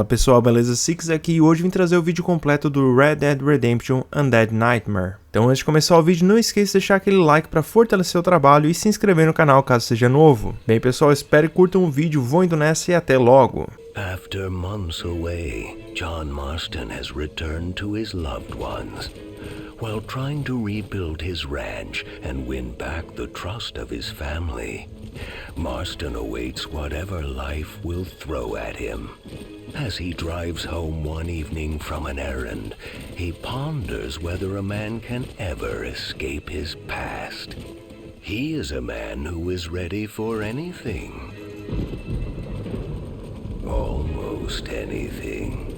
Fala pessoal, beleza? Six aqui e hoje vim trazer o vídeo completo do Red Dead Redemption Undead Nightmare. Então antes de começar o vídeo, não esqueça de deixar aquele like para fortalecer o trabalho e se inscrever no canal caso seja novo. Bem pessoal, espero que curtam o vídeo, vou indo nessa e até logo. After months away, John Marston has returned to his loved ones. While trying to rebuild his ranch and win back the trust of his family, Marston awaits whatever life will throw at him. As he drives home one evening from an errand, he ponders whether a man can ever escape his past. He is a man who is ready for anything. Almost anything.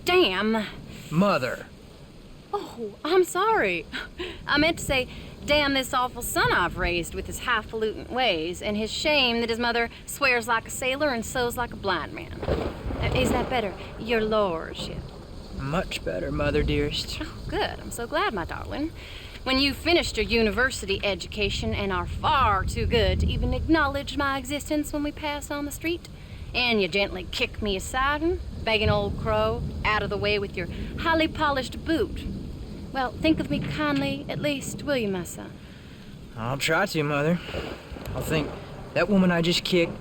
Damn. Mother. Oh, I'm sorry. I meant to say, damn this awful son I've raised with his highfalutin ways, and his shame that his mother swears like a sailor and sews like a blind man. Is that better, your lordship? Much better, Mother dearest. Oh, good. I'm so glad, my darling. When you've finished your university education and are far too good to even acknowledge my existence when we pass on the street, and you gently kick me aside and begging old crow out of the way with your highly polished boot. Well, think of me kindly, at least, will you, my son? I'll try to, Mother. I'll think, that woman I just kicked,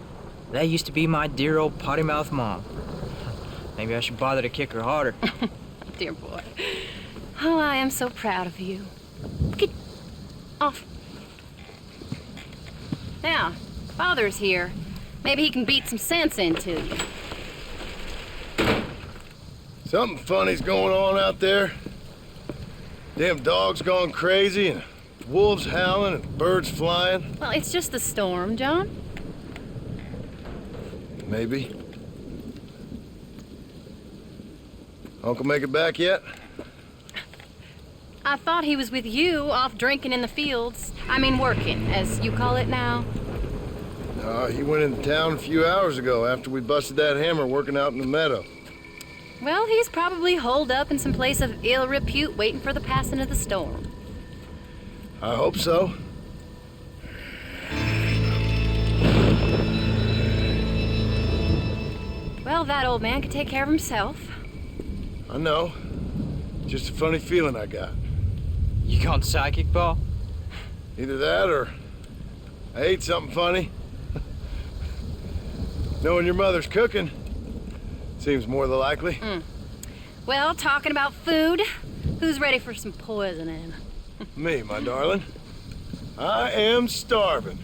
that used to be my dear old potty-mouthed mom. Maybe I should bother to kick her harder. Dear boy. Oh, I am so proud of you. Get off. Now, Father's here. Maybe he can beat some sense into you. Something funny's going on out there. Damn dog's gone crazy and wolves howling and birds flying. Well, it's just the storm, John. Maybe. Uncle make it back yet? I thought he was with you, off drinking in the fields. I mean working, as you call it now. He went into town a few hours ago after we busted that hammer working out in the meadow. Well, he's probably holed up in some place of ill repute waiting for the passing of the storm. I hope so. Well, that old man could take care of himself. I know. Just a funny feeling I got. You gone psychic, Pa? Either that or I ate something funny. Knowing your mother's cooking seems more than likely. Well, talking about food, who's ready for some poisoning? Me, my darling. I am starving.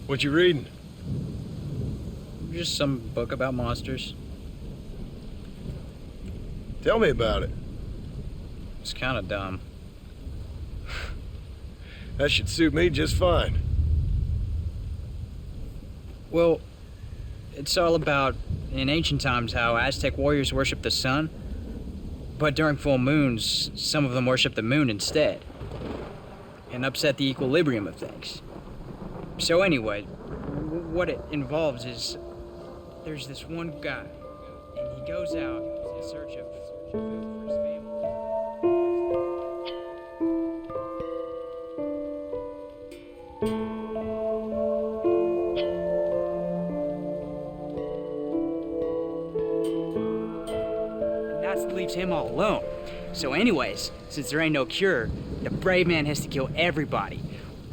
What you reading? Just some book about monsters. Tell me about it. It's kind of dumb. That should suit me just fine. Well, it's all about, in ancient times, how Aztec warriors worshiped the sun, but during full moons, some of them worshiped the moon instead, and upset the equilibrium of things. So anyway, what it involves is, there's this one guy, and he goes out in search of food for his family. Leaves him all alone. So anyways, since there ain't no cure, the brave man has to kill everybody,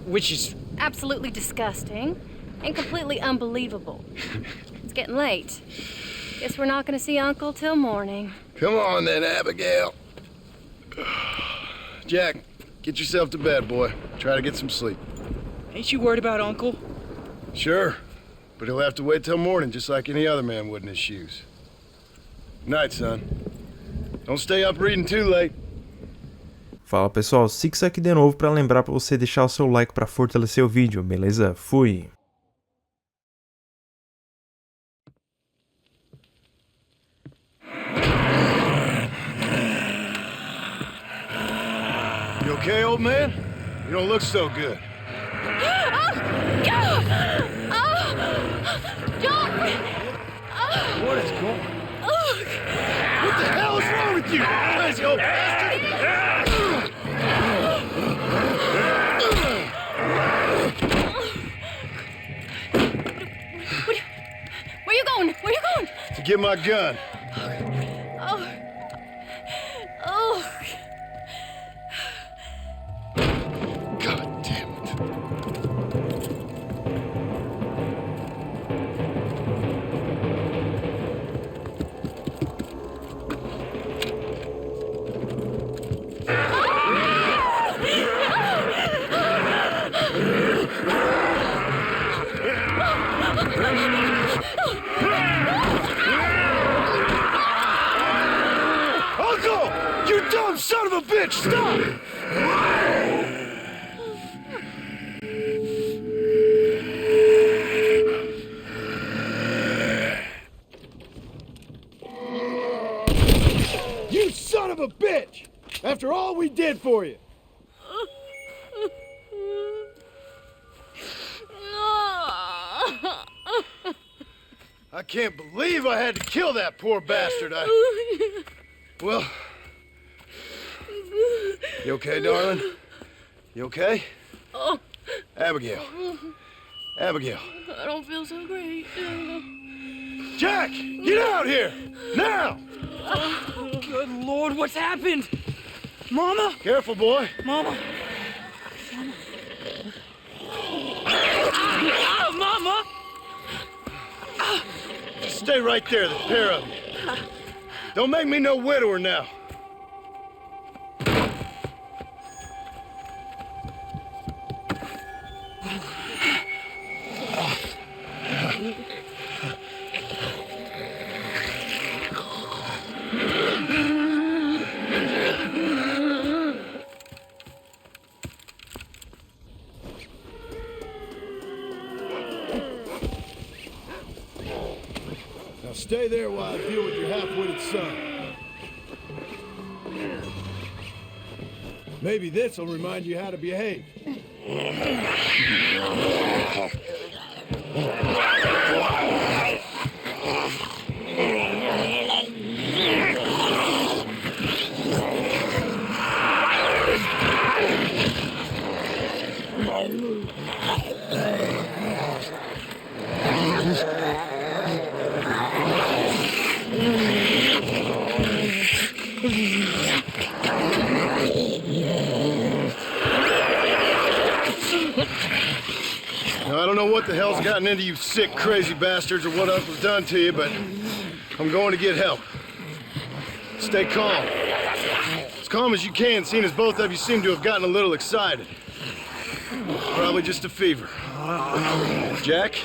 which is Absolutely disgusting and completely unbelievable. It's getting late. Guess we're not gonna see Uncle till morning. Come on then, Abigail. Jack, get yourself to bed, boy. Try to get some sleep. Ain't you worried about Uncle? Sure, but he'll have to wait till morning just like any other man would in his shoes. Night, son. Don't stay up reading too late. Fala pessoal, Six aqui de novo para lembrar para você deixar o seu like para fortalecer o vídeo, beleza? Fui! You okay, old man? You don't look so good. What is going on? What the hell is wrong with you? Let's go. Where you going? Where you going? To get my gun. Oh. Oh. God damn it. Uncle! You dumb son of a bitch! Stop! You son of a bitch! After all we did for you! I can't believe I had to kill that poor bastard. Well... You okay, darling? You okay? Oh, Abigail. Abigail. I don't feel so great. Jack! Get out here! Now! Good Lord, what's happened? Mama? Careful, boy. Mama? Mama? Just stay right there, the pair of you. Don't make me no widower now. Now stay there while I deal with your half-witted son. Maybe this'll remind you how to behave. Now, I don't know what the hell's gotten into you sick, crazy bastards or what else was done to you, but I'm going to get help. Stay calm. As calm as you can, seeing as both of you seem to have gotten a little excited. Probably just a fever. Jack,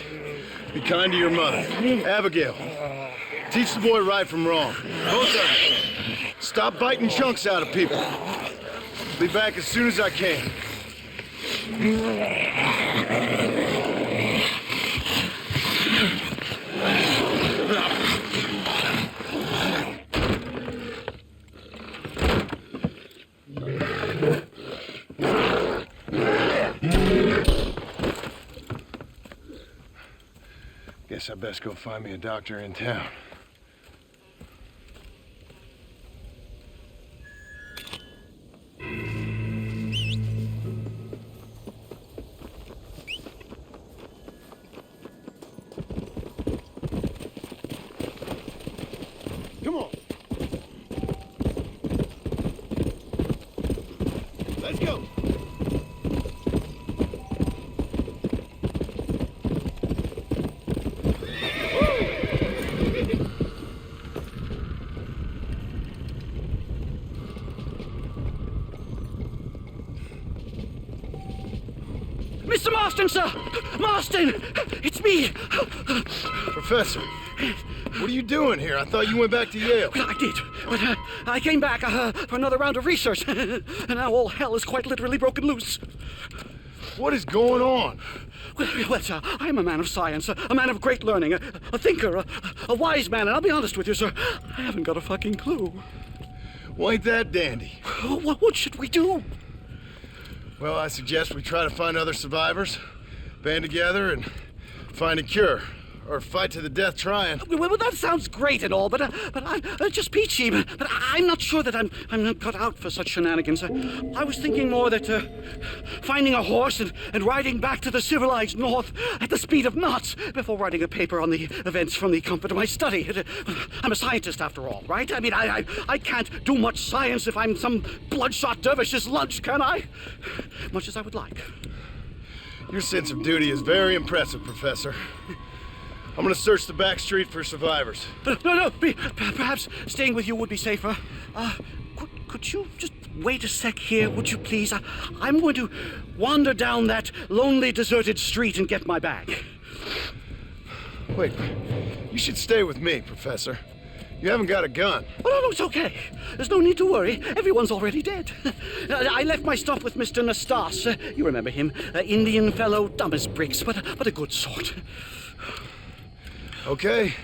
be kind to your mother. Abigail, teach the boy right from wrong. Both of you. Stop biting chunks out of people. Be back as soon as I can. Guess I best go find me a doctor in town. Come on. Let's go. Mr. Marston, sir! Marston! It's me! Professor, what are you doing here? I thought you went back to Yale. I did, but I came back for another round of research, and now all hell is quite literally broken loose. What is going on? Well, sir, I am a man of science, a man of great learning, a thinker, a wise man, and I'll be honest with you, sir, I haven't got a fucking clue. Well, ain't that dandy? What should we do? Well, I suggest we try to find other survivors, band together, and find a cure. Or fight to the death trying. Well, that sounds great and all, but I'm just peachy. But I'm not sure that I'm not cut out for such shenanigans. I was thinking more that finding a horse and riding back to the civilized north at the speed of knots before writing a paper on the events from the comfort of my study. I'm a scientist after all, right? I mean, I can't do much science if I'm some bloodshot dervish's lunch, can I? Much as I would like. Your sense of duty is very impressive, Professor. I'm gonna search the back street for survivors. No, perhaps staying with you would be safer. Could you just wait a sec here, would you please? I'm going to wander down that lonely, deserted street and get my bag. Wait, you should stay with me, Professor. You haven't got a gun. Oh, no, it's okay. There's no need to worry. Everyone's already dead. I left my stuff with Mr. Nastas. You remember him. Indian fellow, dumb as bricks, but a good sort. Okay.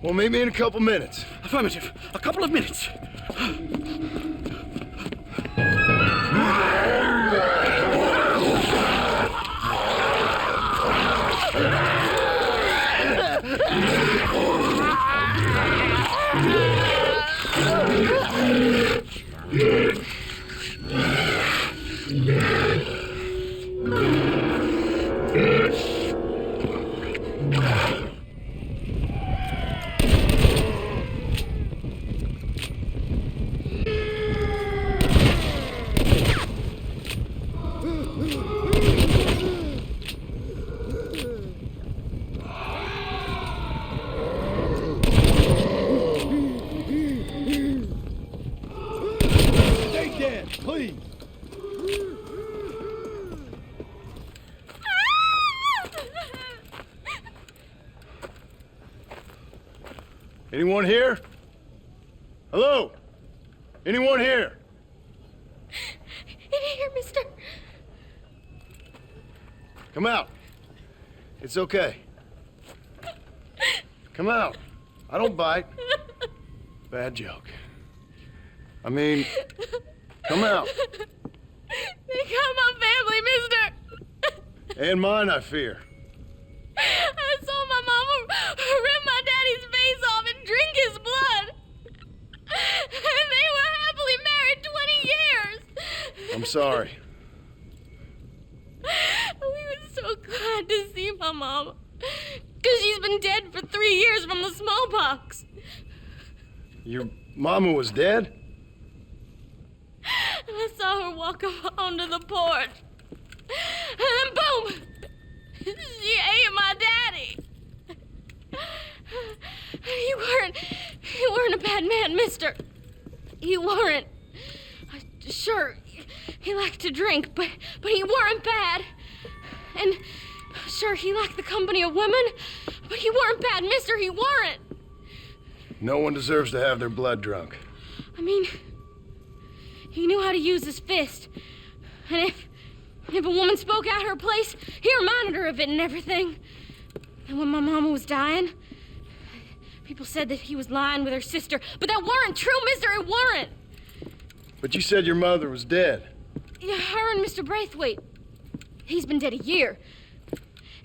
Well, meet me in a couple minutes. Affirmative. A couple of minutes. Please. Anyone here? Hello? Anyone here? In here, mister. Come out. It's okay. Come out. I don't bite. Bad joke. I mean, come out. They got my family, mister. And mine, I fear. I saw my mama rip my daddy's face off and drink his blood. And they were happily married 20 years. I'm sorry. We were so glad to see my mama. Because she's been dead for 3 years from the smallpox. Your mama was dead? And I saw her walk up onto the porch. And then boom! She ate my daddy. You weren't a bad man, mister. You weren't. Sure, he liked to drink, but he weren't bad. And sure, he liked the company of women, but he weren't bad, mister. He weren't. No one deserves to have their blood drunk. I mean, he knew how to use his fist. And if a woman spoke out her place, he reminded her of it and everything. And when my mama was dying, people said that he was lying with her sister, but that weren't true, mister, it weren't. But you said your mother was dead. Yeah, her and Mr. Braithwaite. He's been dead a year.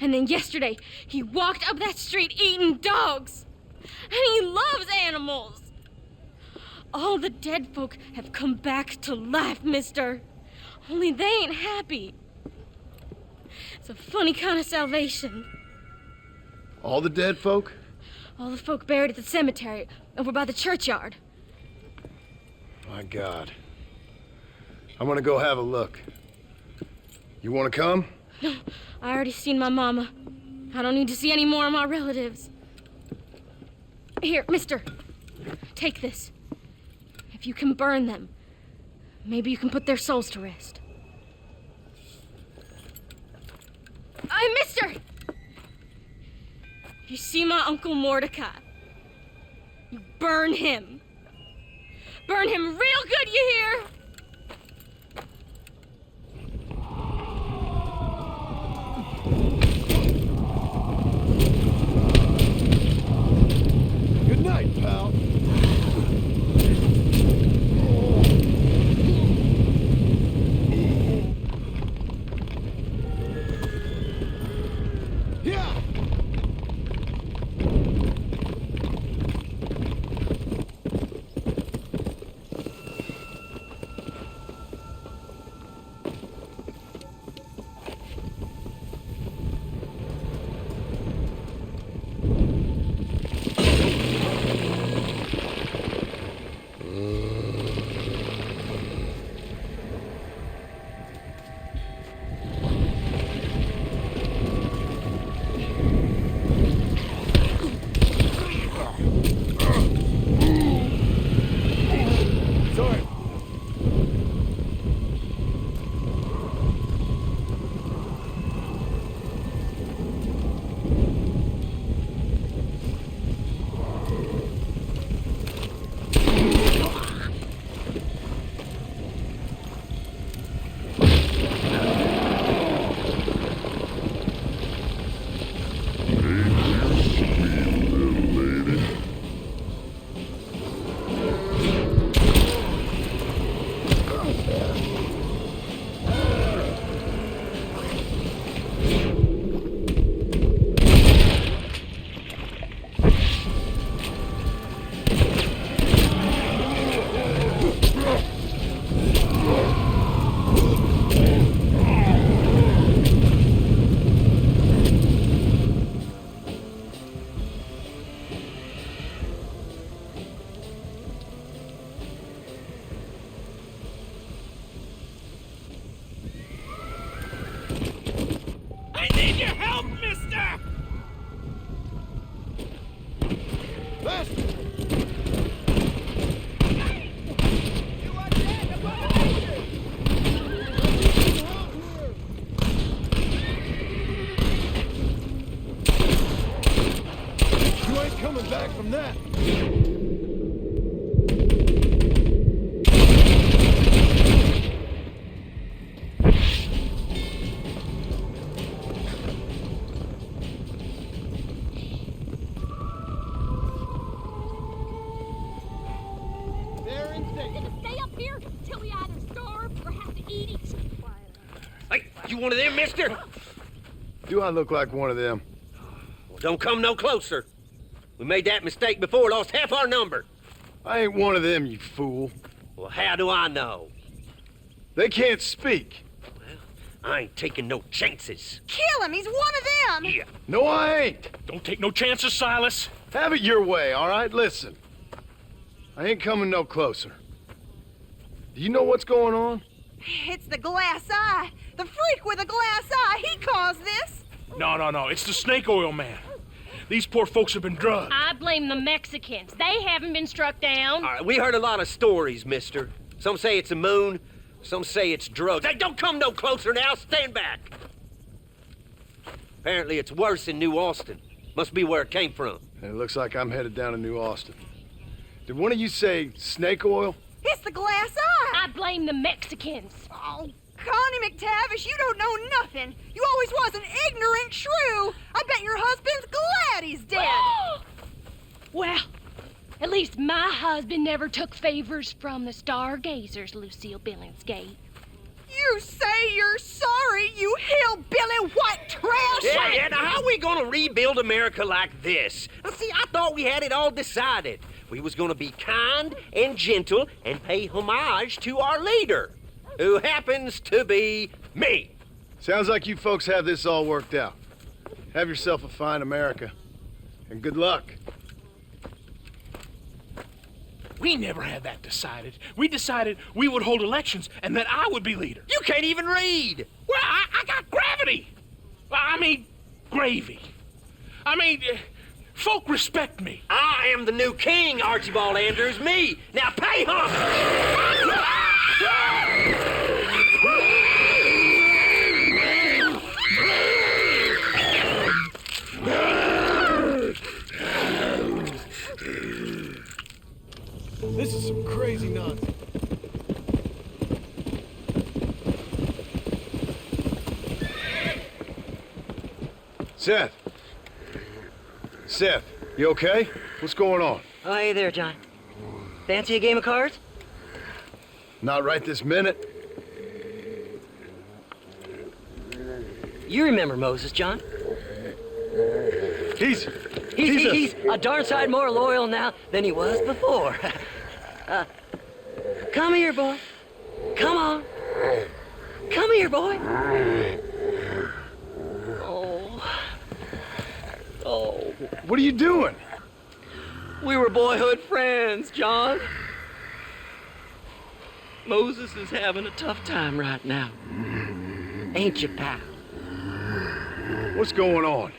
And then yesterday, he walked up that street eating dogs. And he loves animals. All the dead folk have come back to life, mister. Only they ain't happy. It's a funny kind of salvation. All the dead folk? All the folk buried at the cemetery over by the churchyard. My God. I'm gonna go have a look. You wanna come? No, I already seen my mama. I don't need to see any more of my relatives. Here, mister. Take this. If you can burn them, maybe you can put their souls to rest. You see my Uncle Mordecai? You burn him. Burn him real good, you hear? Good night, pal. Yeah! Sorry. I need your help, mister! Faster! You ain't coming back from that. Stay up here till we either starve or have to eat each other. Hey, you one of them, mister? Do I look like one of them? Well, don't come no closer. We made that mistake before, lost half our number. I ain't one of them, you fool. Well, how do I know? They can't speak. I ain't taking no chances. Kill him! He's one of them! Yeah. No, I ain't. Don't take no chances, Silas. Have it your way, all right? Listen. I ain't coming no closer. Do you know what's going on? It's the glass eye. The freak with a glass eye. He caused this. No. It's the snake oil man. These poor folks have been drugged. I blame the Mexicans. They haven't been struck down. All right, we heard a lot of stories, mister. Some say it's a moon, some say it's drugs. Hey, don't come no closer now. Stand back. Apparently it's worse in New Austin. Must be where it came from. And it looks like I'm headed down to New Austin. Did one of you say snake oil? It's the glass eye. I blame the Mexicans. Oh, Connie McTavish, you don't know nothing. You always was an ignorant shrew. I bet your husband's glad he's dead. Well, at least my husband never took favors from the stargazers, Lucille Billingsgate. You say you're sorry, you hillbilly white trash! Yeah, now how are we gonna rebuild America like this? Now, see, I thought we had it all decided. We was gonna be kind and gentle and pay homage to our leader, who happens to be me. Sounds like you folks have this all worked out. Have yourself a fine America. And good luck. We never had that decided. We decided we would hold elections and that I would be leader. You can't even read. Well, I got gravity. I mean, gravy. I mean, folk respect me. I am the new king, Archibald Andrews, me. Now pay homage. Seth. Seth, you okay? What's going on? Oh, hey there, John. Fancy a game of cards? Not right this minute. You remember Moses, John? He's He's a darn sight more loyal now than he was before. Come here, boy. Come on. Come here, boy. Oh. What are you doing? We were boyhood friends, John. Moses is having a tough time right now. Ain't you, pal? What's going on?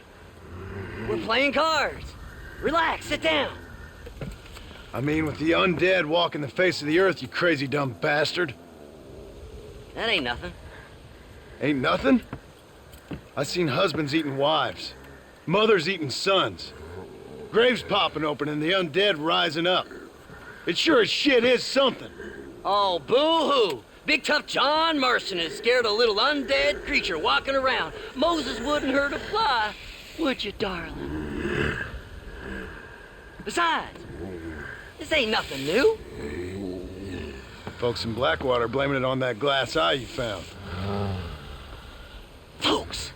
We're playing cards. Relax, sit down. I mean, with the undead walking the face of the earth, you crazy dumb bastard. That ain't nothing. Ain't nothing? I seen husbands eating wives, mothers eating sons, graves popping open and the undead rising up. It sure as shit is something. Oh, boo-hoo. Big tough John Marston is scared of a little undead creature walking around. Moses wouldn't hurt a fly, would you, darling? Besides, this ain't nothing new. Folks in Blackwater blaming it on that glass eye you found. Folks!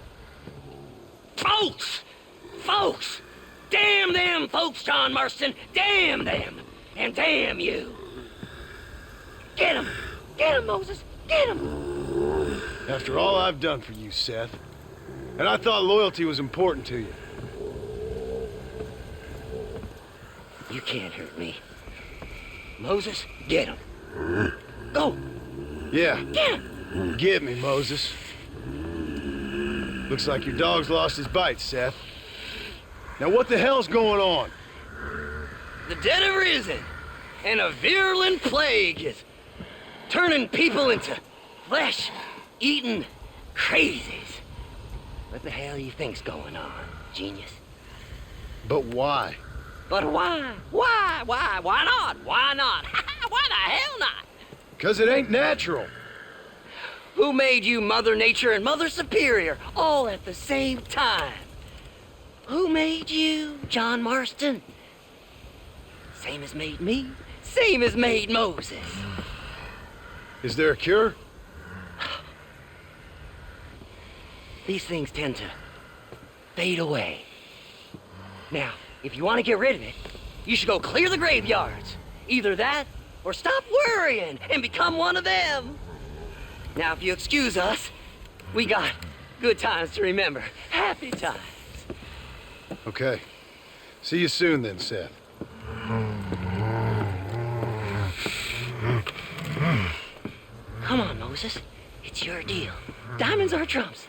Damn them folks, John Marston! Damn them! And damn you! Get him! Get him, Moses! Get him! After all I've done for you, Seth. And I thought loyalty was important to you. You can't hurt me. Moses, get him. Go! Yeah. Get him! Get me, Moses. Looks like your dog's lost his bite, Seth. Now what the hell's going on? The dead have risen, and a virulent plague is turning people into flesh-eating crazies. What the hell you think's going on, genius? But why? But why? Why not? Why not? Why the hell not? 'Cause it ain't natural. Who made you Mother Nature and Mother Superior all at the same time? Who made you, John Marston? Same as made me, same as made Moses. Is there a cure? These things tend to fade away. Now, if you want to get rid of it, you should go clear the graveyards. Either that, or stop worrying and become one of them. Now, if you excuse us, we got good times to remember. Happy times. Okay. See you soon then, Seth. Come on, Moses. It's your deal. Diamonds are trumps.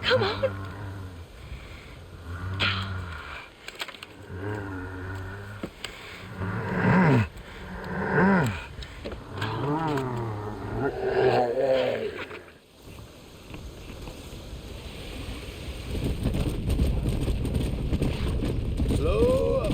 Come on. Slow up.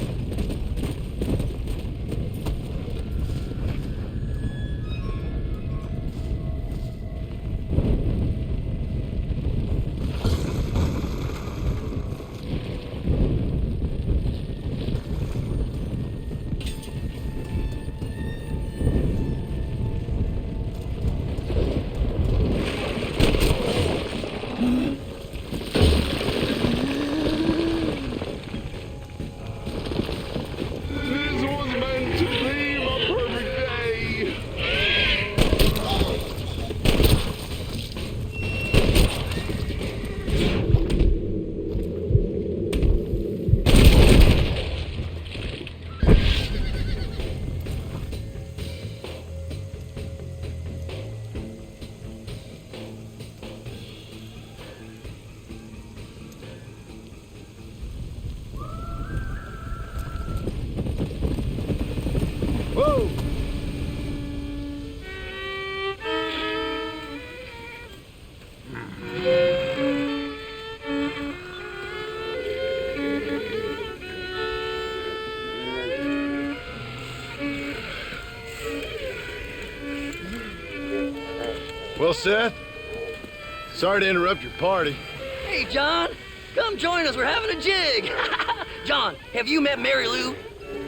This was meant to be my perfect day. Whoa! Well, Seth, sorry to interrupt your party. Hey, John, come join us. We're having a jig. John, have you met Mary Lou?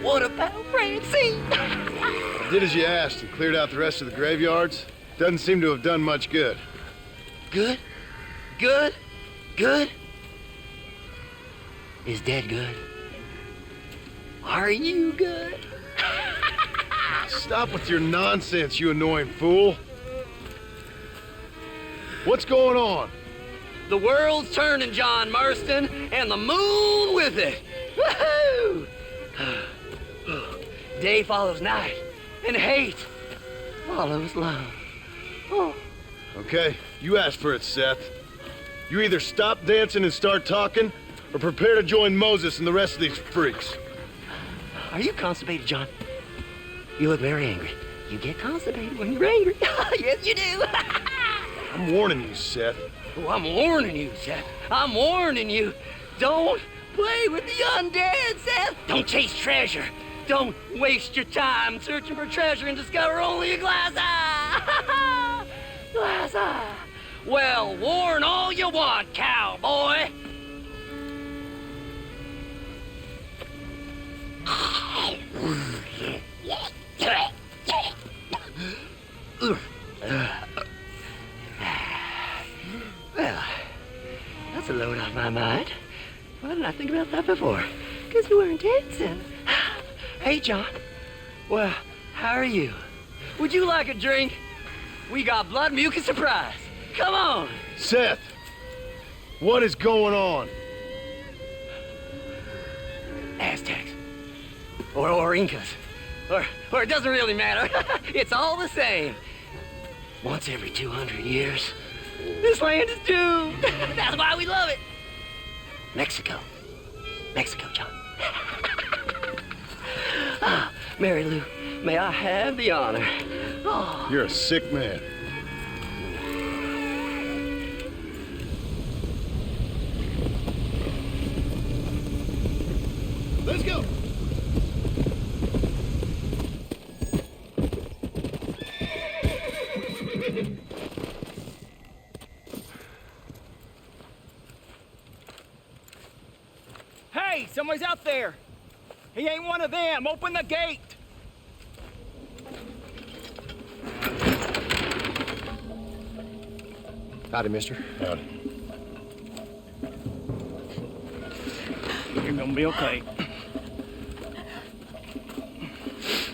What about Francine? I did as you asked and cleared out the rest of the graveyards. Doesn't seem to have done much good. Good? Good? Good? Is Dad good? Are you good? Stop with your nonsense, you annoying fool. What's going on? The world's turning, John Marston, and the moon with it. Woohoo! Day follows night, and hate follows love. Oh. Okay, you asked for it, Seth. You either stop dancing and start talking, or prepare to join Moses and the rest of these freaks. Are you constipated, John? You look very angry. You get constipated when you're angry. Yes, you do. I'm warning you, Seth. Oh, I'm warning you, Seth. I'm warning you. Don't play with the undead, Seth. Don't chase treasure. Don't waste your time searching for treasure and discover only a glass eye. Glass eye. Well, warn all you want, cowboy. Well, that's a load off my mind. Why didn't I think about that before? Because we weren't dancing. Hey, John. Well, how are you? Would you like a drink? We got blood mucus surprise. Come on. Seth, what is going on? Aztecs. Or Incas. Or it doesn't really matter. It's all the same. Once every 200 years, this land is doomed. That's why we love it. Mexico. Mexico, John. Mary Lou, may I have the honor? Oh. You're a sick man. Let's go. Hey, someone's out there. He ain't one of them. Open the gate. Howdy, mister. Howdy. You're gonna be okay.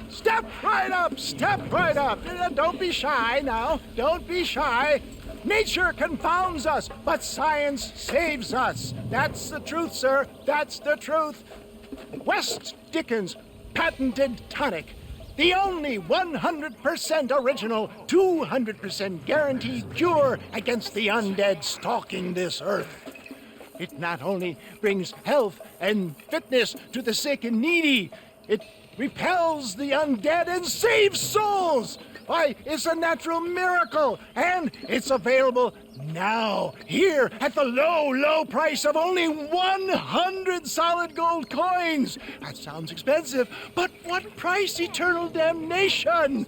Step right up! Step right up! Don't be shy now. Don't be shy. Nature confounds us, but science saves us. That's the truth, sir. That's the truth. West Dickens' patented tonic. The only 100% original, 200% guaranteed cure against the undead stalking this earth. It not only brings health and fitness to the sick and needy, it repels the undead and saves souls. Why, it's a natural miracle, and it's available now, here, at the low, low price of only 100 solid gold coins. That sounds expensive, but what price? Eternal damnation.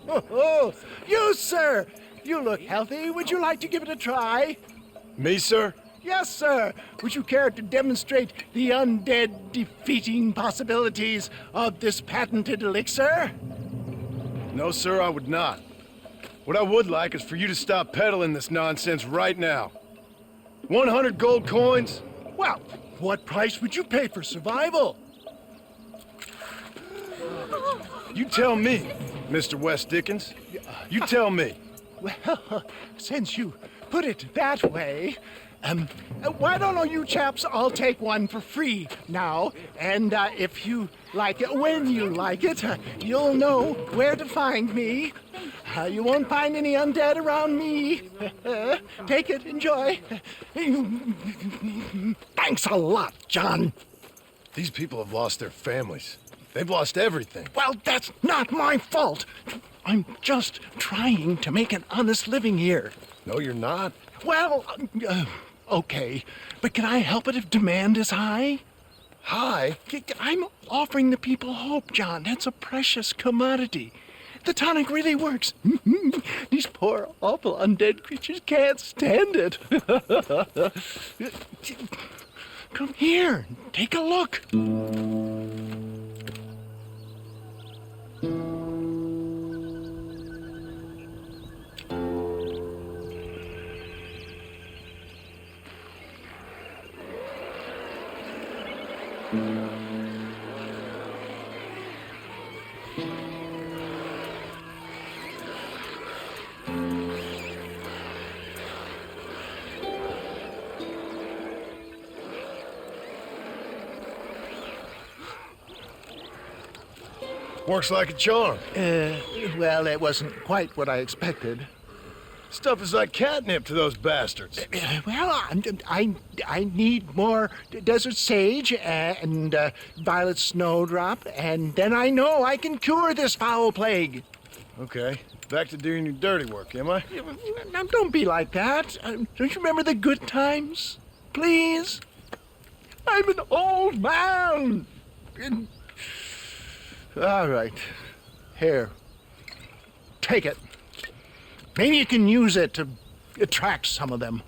You, sir, you look healthy. Would you like to give it a try? Me, sir? Yes, sir. Would you care to demonstrate the undead defeating possibilities of this patented elixir? No, sir, I would not. What I would like is for you to stop peddling this nonsense right now. 100 gold coins? Well, what price would you pay for survival? You tell me, Mr. West Dickens. You tell me. Well, since you put it that way, why don't all you chaps all take one for free now? And if you like it, when you like it, you'll know where to find me. You won't find any undead around me. Take it, enjoy. Thanks a lot, John. These people have lost their families. They've lost everything. Well, that's not my fault. I'm just trying to make an honest living here. No, you're not. Well, okay. But can I help it if demand is high? High? I'm offering the people hope, John. That's a precious commodity. The tonic really works. These poor, awful undead creatures can't stand it. Come here, take a look. Works like a charm. Well, it wasn't quite what I expected. Stuff is like catnip to those bastards. Well, I need more desert sage and violet snowdrop, and then I know I can cure this foul plague. Okay, back to doing your dirty work, am I? Now, don't be like that. Don't you remember the good times? Please? I'm an old man. All right. Here. Take it. Maybe you can use it to attract some of them.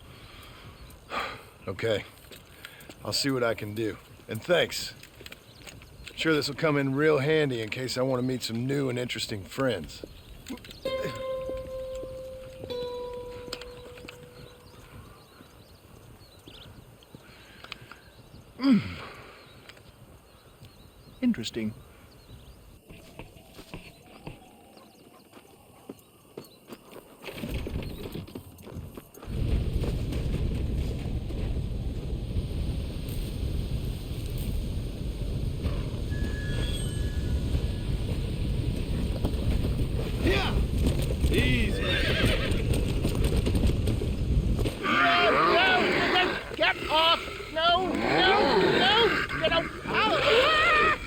Okay. I'll see what I can do. And thanks. Sure this will come in real handy in case I want to meet some new and interesting friends. Interesting. Yeah! Easy. No! Get off! No! Get out!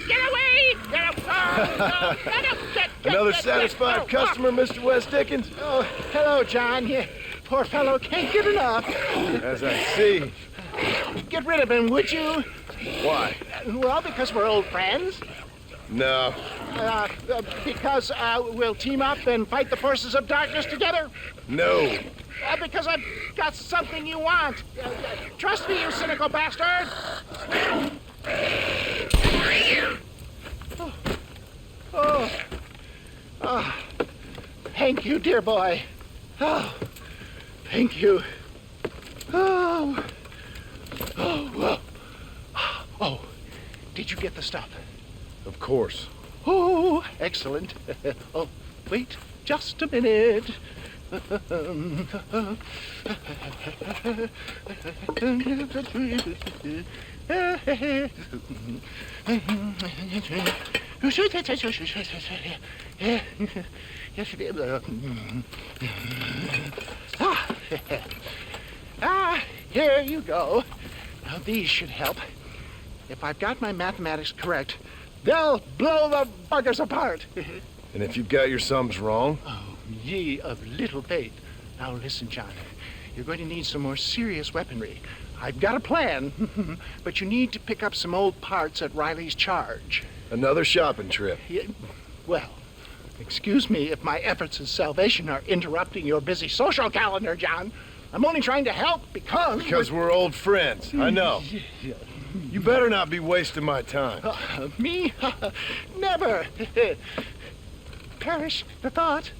Get away! Get out! Another satisfied customer, Mr. West Dickens? Oh, hello, John. You poor fellow can't get enough. As I see. Get rid of him, would you? Why? Well, because we're old friends. No. Because we'll team up and fight the forces of darkness together. No. Because I've got something you want. Trust me, you cynical bastard. Oh. Thank you, dear boy. Oh, thank you. Oh, did you get the stuff? Of course. Oh, excellent. Oh, wait just a minute. Here you go. Now these should help. If I've got my mathematics correct, they'll blow the buggers apart. And if you've got your sums wrong? Oh, ye of little faith. Now listen, John. You're going to need some more serious weaponry. I've got a plan, but you need to pick up some old parts at Riley's charge. Another shopping trip. Yeah, well, excuse me if my efforts at salvation are interrupting your busy social calendar, John. I'm only trying to help because... Because we're old friends, I know. You better not be wasting my time. Me? Never. Perish the thought.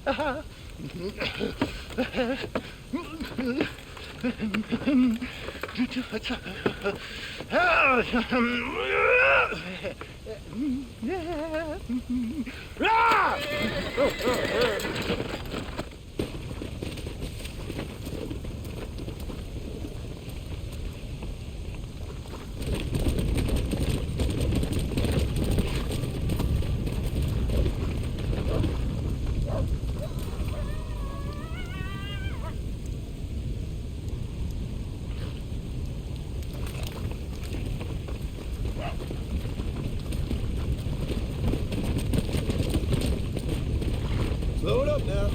Slow it up now.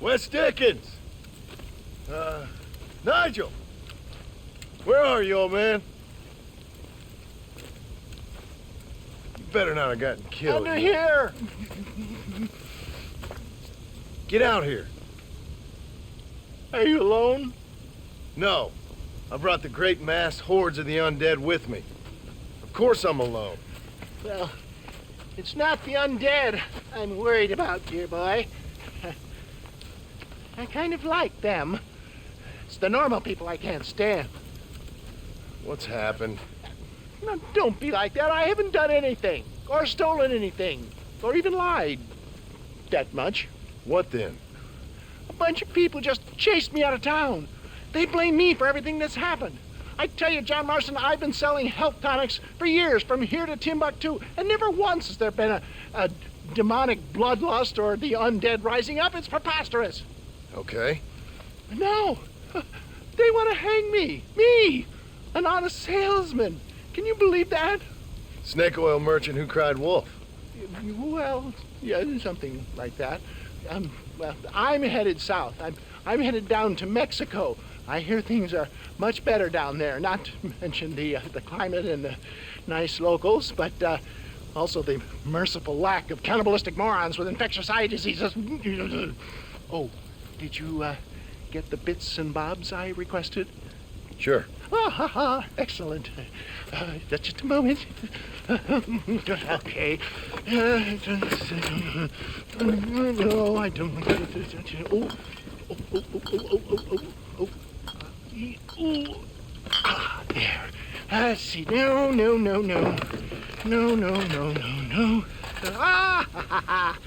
West Dickens! Nigel! Where are you, old man? better not have gotten killed. Under here! Get out here. Are you alone? No. I brought the great mass hordes of the undead with me. Of course I'm alone. Well, it's not the undead I'm worried about, dear boy. I kind of like them. It's the normal people I can't stand. What's happened? Now, don't be like that. I haven't done anything, or stolen anything, or even lied that much. What then? A bunch of people just chased me out of town. They blame me for everything that's happened. I tell you, John Marston, I've been selling health tonics for years, from here to Timbuktu, and never once has there been a demonic bloodlust or the undead rising up. It's preposterous. Okay. No, they want to hang me. Me, an honest salesman. Can you believe that? Snake oil merchant who cried wolf. Well, yeah, something like that. Well, I'm headed south. I'm headed down to Mexico. I hear things are much better down there. Not to mention the climate and the nice locals, but also the merciful lack of cannibalistic morons with infectious eye diseases. Oh, did you get the bits and bobs I requested? Sure. Oh, ha, ha. Excellent. Just a moment. Okay. No, I don't. There. Let's see. No. Ah, ha, ha.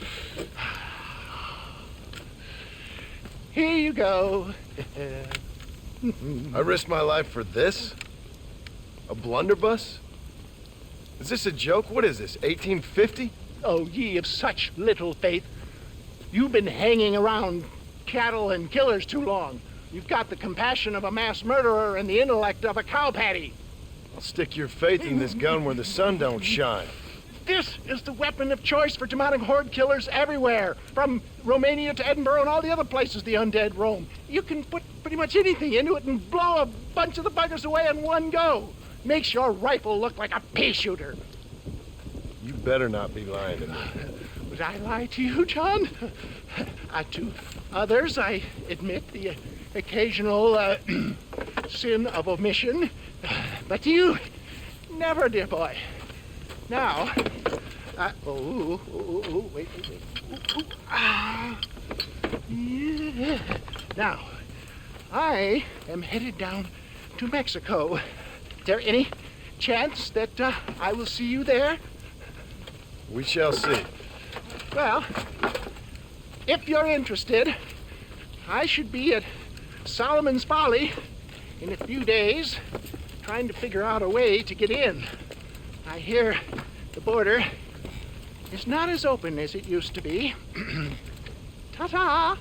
Here you go. I risked my life for this? A blunderbuss? Is this a joke? What is this, 1850? Oh, ye of such little faith. You've been hanging around cattle and killers too long. You've got the compassion of a mass murderer and the intellect of a cow patty. I'll stick your faith in this gun where the sun don't shine. This is the weapon of choice for demonic horde killers everywhere, from Romania to Edinburgh and all the other places the undead roam. You can put pretty much anything into it and blow a bunch of the buggers away in one go. Makes your rifle look like a pea shooter. You better not be lying to me. Would I lie to you, John? To others, I admit the occasional sin of omission. But to you, never, dear boy. Now, wait. Yeah. Now, I am headed down to Mexico. Is there any chance that I will see you there? We shall see. Well, if you're interested, I should be at Solomon's Folly in a few days, trying to figure out a way to get in. I hear the border is not as open as it used to be. Ta-ta!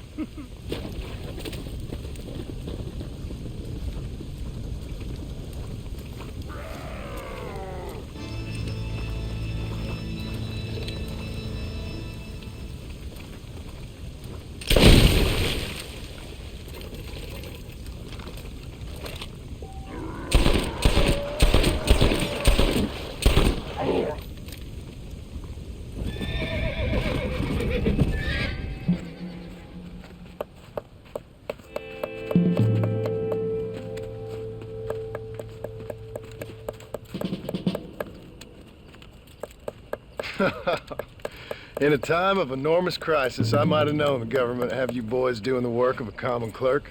In a time of enormous crisis, I might have known the government would have you boys doing the work of a common clerk.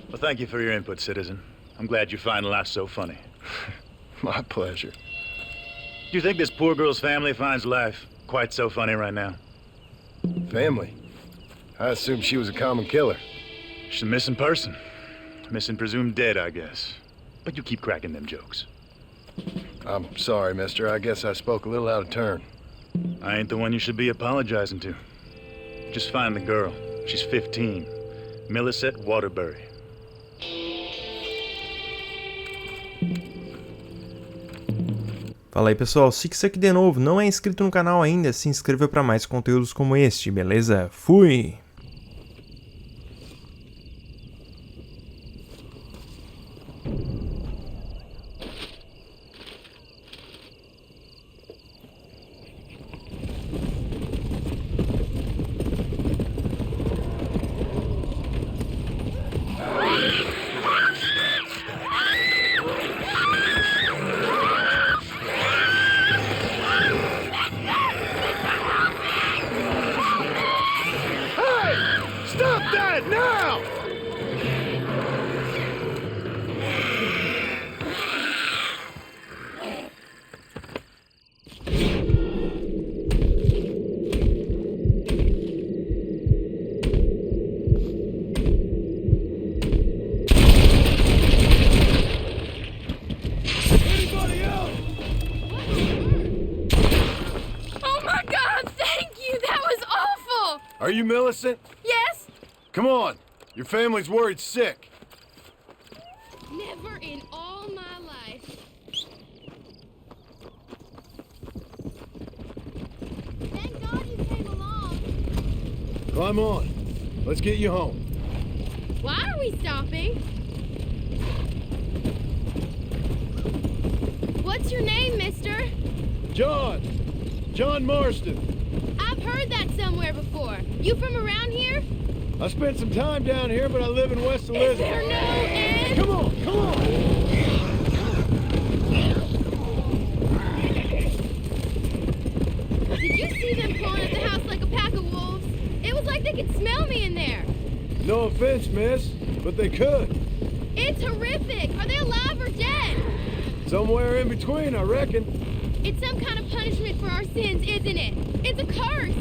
Well, thank you for your input, citizen. I'm glad you find life so funny. My pleasure. Do you think this poor girl's family finds life quite so funny right now? Family? I assumed she was a common killer. She's a missing person. Missing presumed dead, I guess. But you keep cracking them jokes. I'm sorry, mister. I guess I spoke a little out of turn. I ain't the one you should be apologizing to. Just find the girl. She's 15. Millicent Waterbury. Fala aí pessoal, se você aqui de novo não é inscrito no canal ainda, se inscreva para mais conteúdos como este, beleza? Fui! you Millicent? Yes? Come on. Your family's worried sick. Never in all my life. Thank God you came along. Climb on. Let's get you home. Why are we stopping? What's your name, mister? John Marston. I've heard that somewhere before. You from around here? I spent some time down here, but I live in West Elizabeth. Is there no end? Come on, come on! Did you see them pulling at the house like a pack of wolves? It was like they could smell me in there. No offense, miss, but they could. It's horrific. Are they alive or dead? Somewhere in between, I reckon. It's some kind of punishment for our sins, isn't it? It's a curse.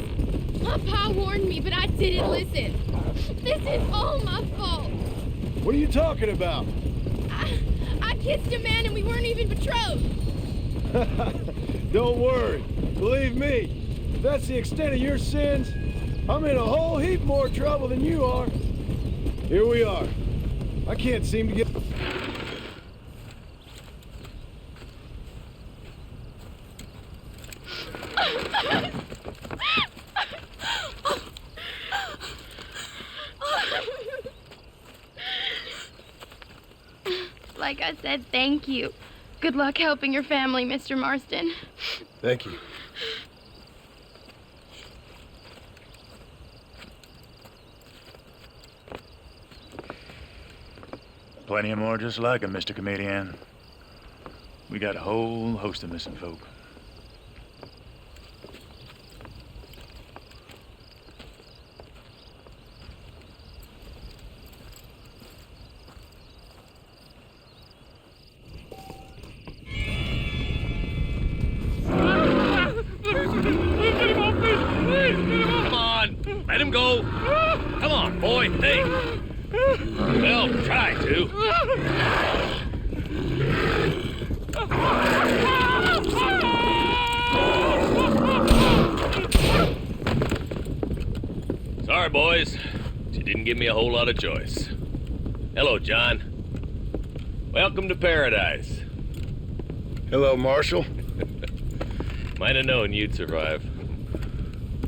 My pa warned me, but I didn't listen. This is all my fault. What are you talking about? I kissed a man and we weren't even betrothed. Don't worry. Believe me, if that's the extent of your sins, I'm in a whole heap more trouble than you are. Here we are. I can't seem to get... Like I said, thank you. Good luck helping your family, Mr. Marston. Thank you. Plenty of more just like him, Mr. Comedian. We got a whole host of missing folk. Come on, let him go. Come on, boy, hey. Well, try to. Sorry, boys. She didn't give me a whole lot of choice. Hello, John. Welcome to paradise. Hello, Marshal. Might have known you'd survive.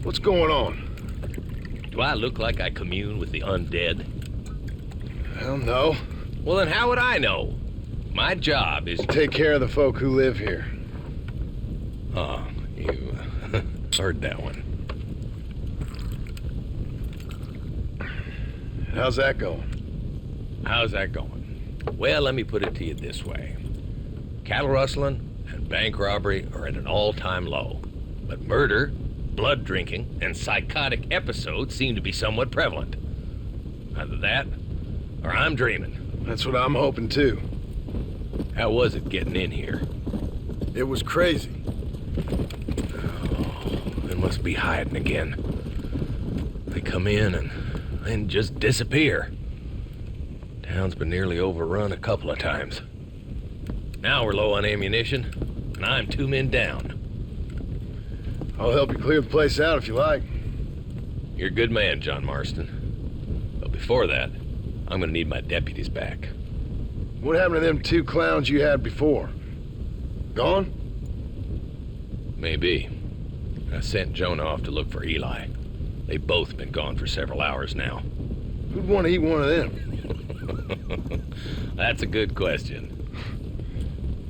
What's going on? Do I look like I commune with the undead? Hell no. Well, then how would I know? My job is... Take care of the folk who live here. Oh, you heard that one. How's that going? How's that going? Well, let me put it to you this way. Cattle rustling and bank robbery are at an all-time low. But murder, blood drinking, and psychotic episodes seem to be somewhat prevalent. Either that, or I'm dreaming. That's what I'm hoping too. How was it getting in here? It was crazy. Oh, they must be hiding again. They come in and then just disappear. Town's been nearly overrun a couple of times. Now we're low on ammunition, and I'm 2 men down. I'll help you clear the place out if you like. You're a good man, John Marston. But before that, I'm gonna need my deputies back. What happened to them 2 clowns you had before? Gone? Maybe. I sent Jonah off to look for Eli. They've both been gone for several hours now. Who'd want to eat one of them? That's a good question.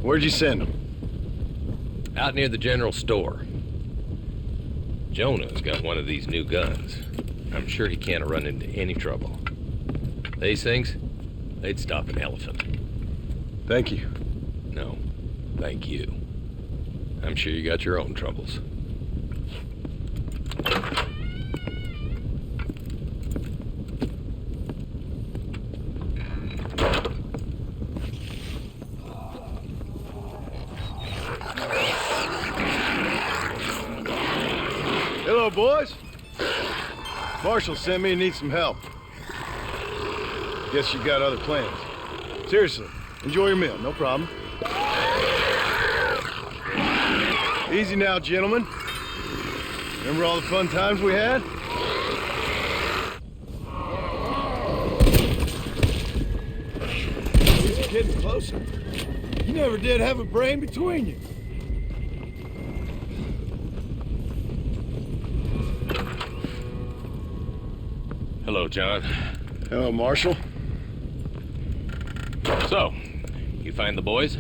Where'd you send them? Out near the general store. Jonah's got one of these new guns. I'm sure he can't run into any trouble. These things, they'd stop an elephant. Thank you. No, thank you. I'm sure you got your own troubles. Hello, boys. Marshall sent me and needs some help. Guess you got other plans. Seriously, enjoy your meal, no problem. Easy now, gentlemen. Remember all the fun times we had? getting closer. You never did have a brain between you. Hello, John. Hello, Marshal. So, you find the boys?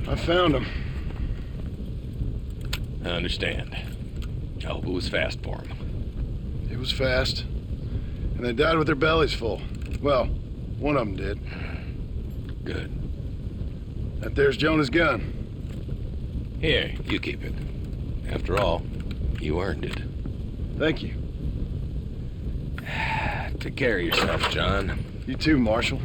I found them. I understand. I hope it was fast for them. It was fast. And they died with their bellies full. Well, one of them did. Good. That there's Jonah's gun. Here, you keep it. After all, you earned it. Thank you. Take care of yourself, John. You too, Marshal.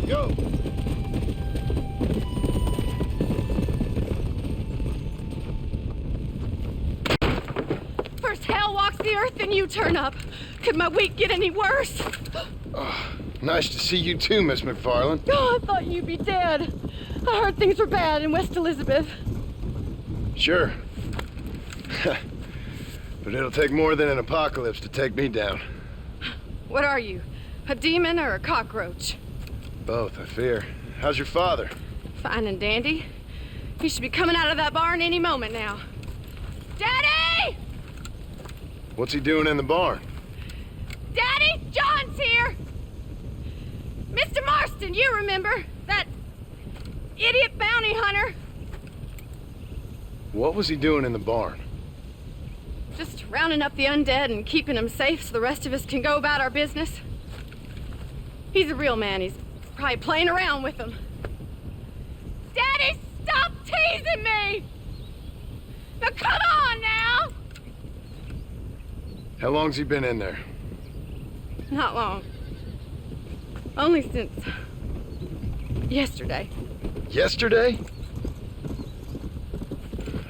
Go! First hell walks the earth, then you turn up. Could my week get any worse? Oh, nice to see you too, Miss McFarland. Oh, I thought you'd be dead. I heard things were bad in West Elizabeth. Sure. But it'll take more than an apocalypse to take me down. What are you? A demon or a cockroach? Both, I fear. How's your father? Fine and dandy. He should be coming out of that barn any moment now. Daddy! What's he doing in the barn? Daddy, John's here! Mr. Marston, you remember? That idiot bounty hunter. What was he doing in the barn? Just rounding up the undead and keeping them safe so the rest of us can go about our business. He's a real man. He's probably playing around with them. Daddy, stop teasing me! Now come on now! How long's he been in there? Not long. Only since yesterday. Yesterday?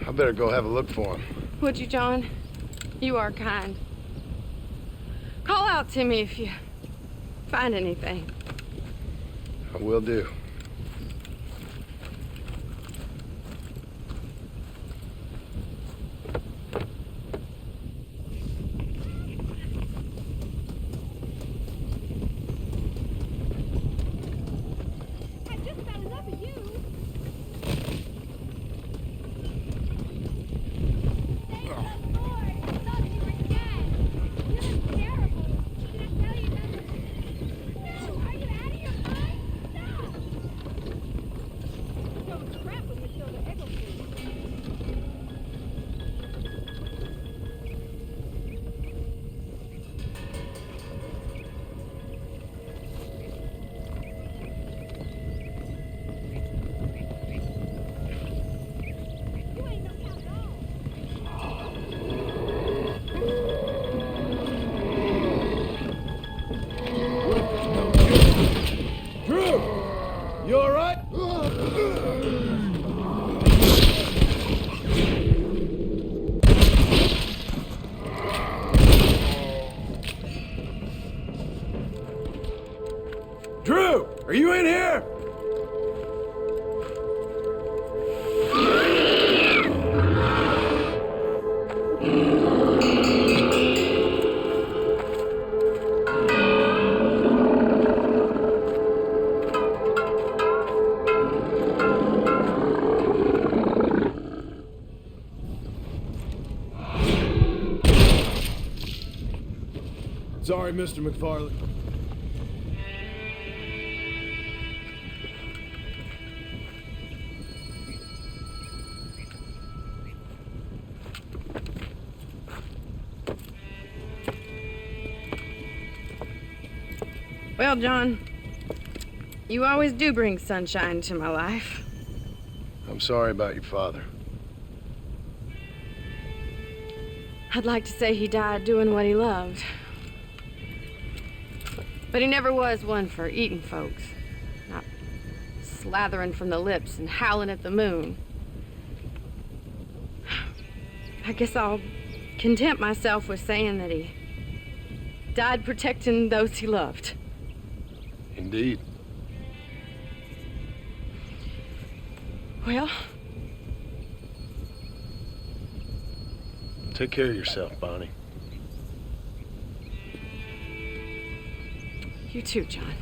I better go have a look for him. Would you, John? You are kind. Call out to me if you find anything. I will do. You all right? Drew, are you in here? Sorry, Mr. McFarland. Well, John, you always do bring sunshine to my life. I'm sorry about your father. I'd like to say he died doing what he loved. But he never was one for eating folks. Not slathering from the lips and howling at the moon. I guess I'll content myself with saying that he died protecting those he loved. Indeed. Well, Take care of yourself, Bonnie. You too, John.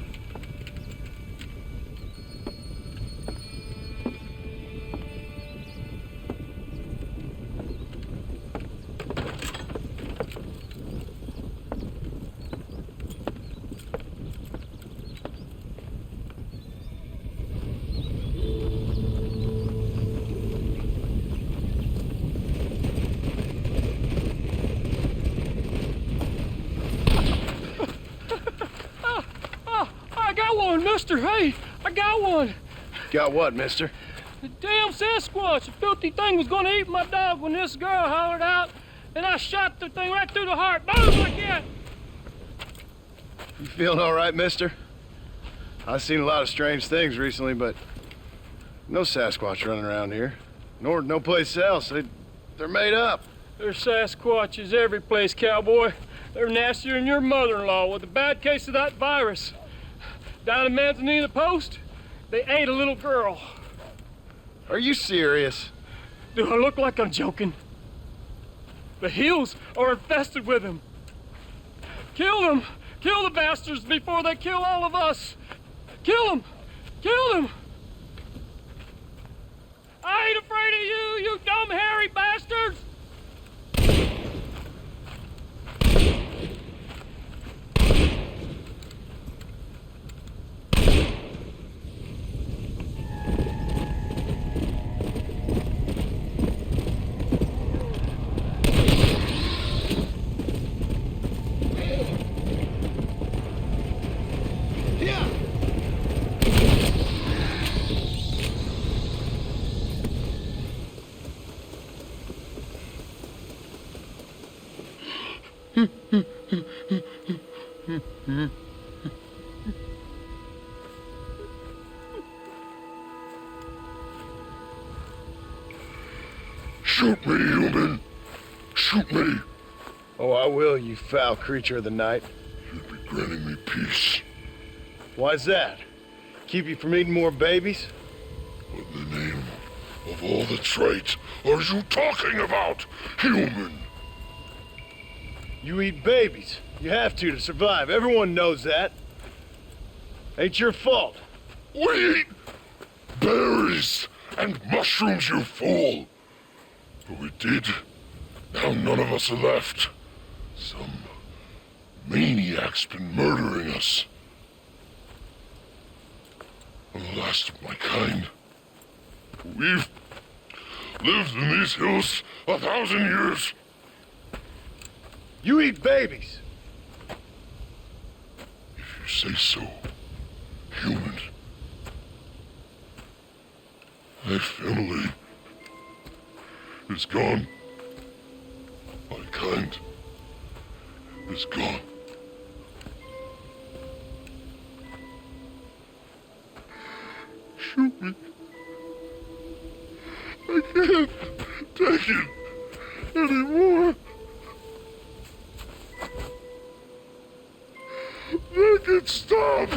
Mister, hey, I got one. Got what, mister? The damn Sasquatch. The filthy thing was gonna eat my dog when this girl hollered out, and I shot the thing right through the heart. Boom, like that. You feeling all right, mister? I've seen a lot of strange things recently, but no Sasquatch running around here. Nor no place else. They're made up. There's Sasquatches every place, cowboy. They're nastier than your mother-in-law with a bad case of that virus. Down in Manzanita Post, they ate a little girl. Are you serious? Do I look like I'm joking? The hills are infested with them. Kill them! Kill the bastards before they kill all of us! Kill them! Kill them! I ain't afraid of you, you dumb hairy bastards! Shoot me, human! Shoot me! Oh, I will, you foul creature of the night. You'd be granting me peace. Why's that? Keep you from eating more babies? What in the name of all that's right are you talking about, human? You eat babies. You have to survive. Everyone knows that. Ain't your fault. We eat berries and mushrooms, you fool! But we did. Now none of us are left. Some maniac's been murdering us. I'm the last of my kind. We've lived in these hills 1,000 years. You eat babies. If you say so, human. My family is gone. My kind is gone. Shoot me. I can't take it anymore. Make it stop.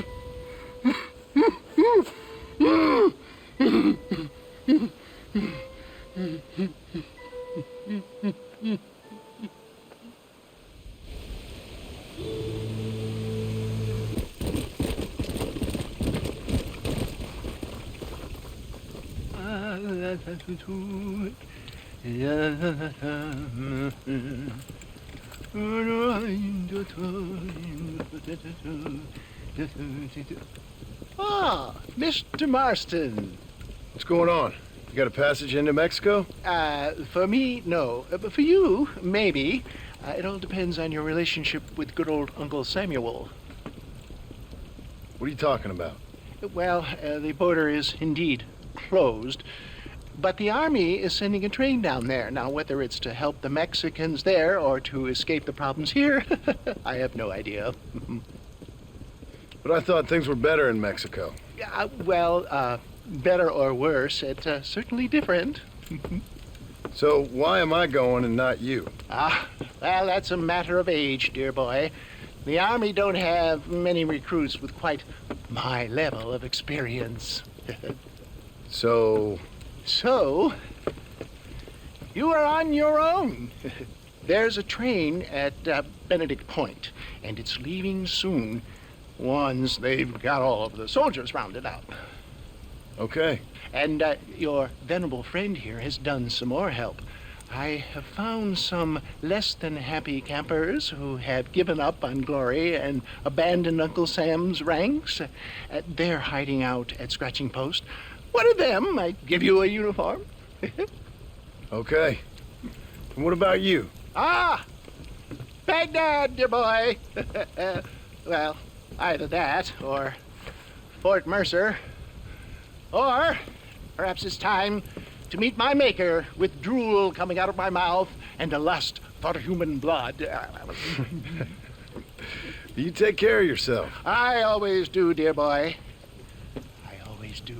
Ah, Mr. Marston. What's going on? You got a passage into Mexico? For me, no. But for you, maybe. It all depends on your relationship with good old Uncle Samuel. What are you talking about? Well, the border is indeed closed, but the army is sending a train down there. Now, whether it's to help the Mexicans there or to escape the problems here, I have no idea. But I thought things were better in Mexico. Better or worse, it's certainly different. So why am I going and not you? Well, that's a matter of age, dear boy. The Army don't have many recruits with quite my level of experience. So, you are on your own. There's a train at Benedict Point, and it's leaving soon once they've got all of the soldiers rounded out. Okay. And your venerable friend here has done some more help. I have found some less than happy campers who have given up on glory and abandoned Uncle Sam's ranks. They're hiding out at Scratching Post. One of them might give you a uniform. Okay. And what about you? Ah! Baghdad, dear boy. Well, either that or Fort Mercer. Or perhaps it's time to meet my maker with drool coming out of my mouth and a lust for human blood. You take care of yourself. I always do, dear boy. I always do.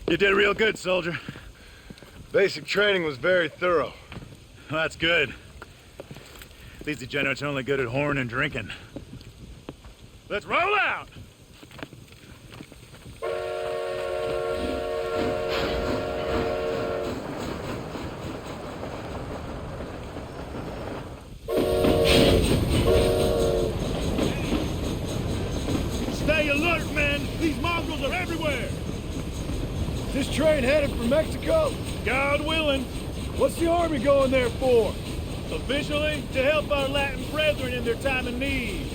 You did real good, soldier. Basic training was very thorough. Well, that's good. These degenerates are only good at whoring and drinking. Let's roll out! Stay alert, men! These mongrels are everywhere! This train headed for Mexico? God willing. What's the army going there for? Officially, to help our Latin brethren in their time of need.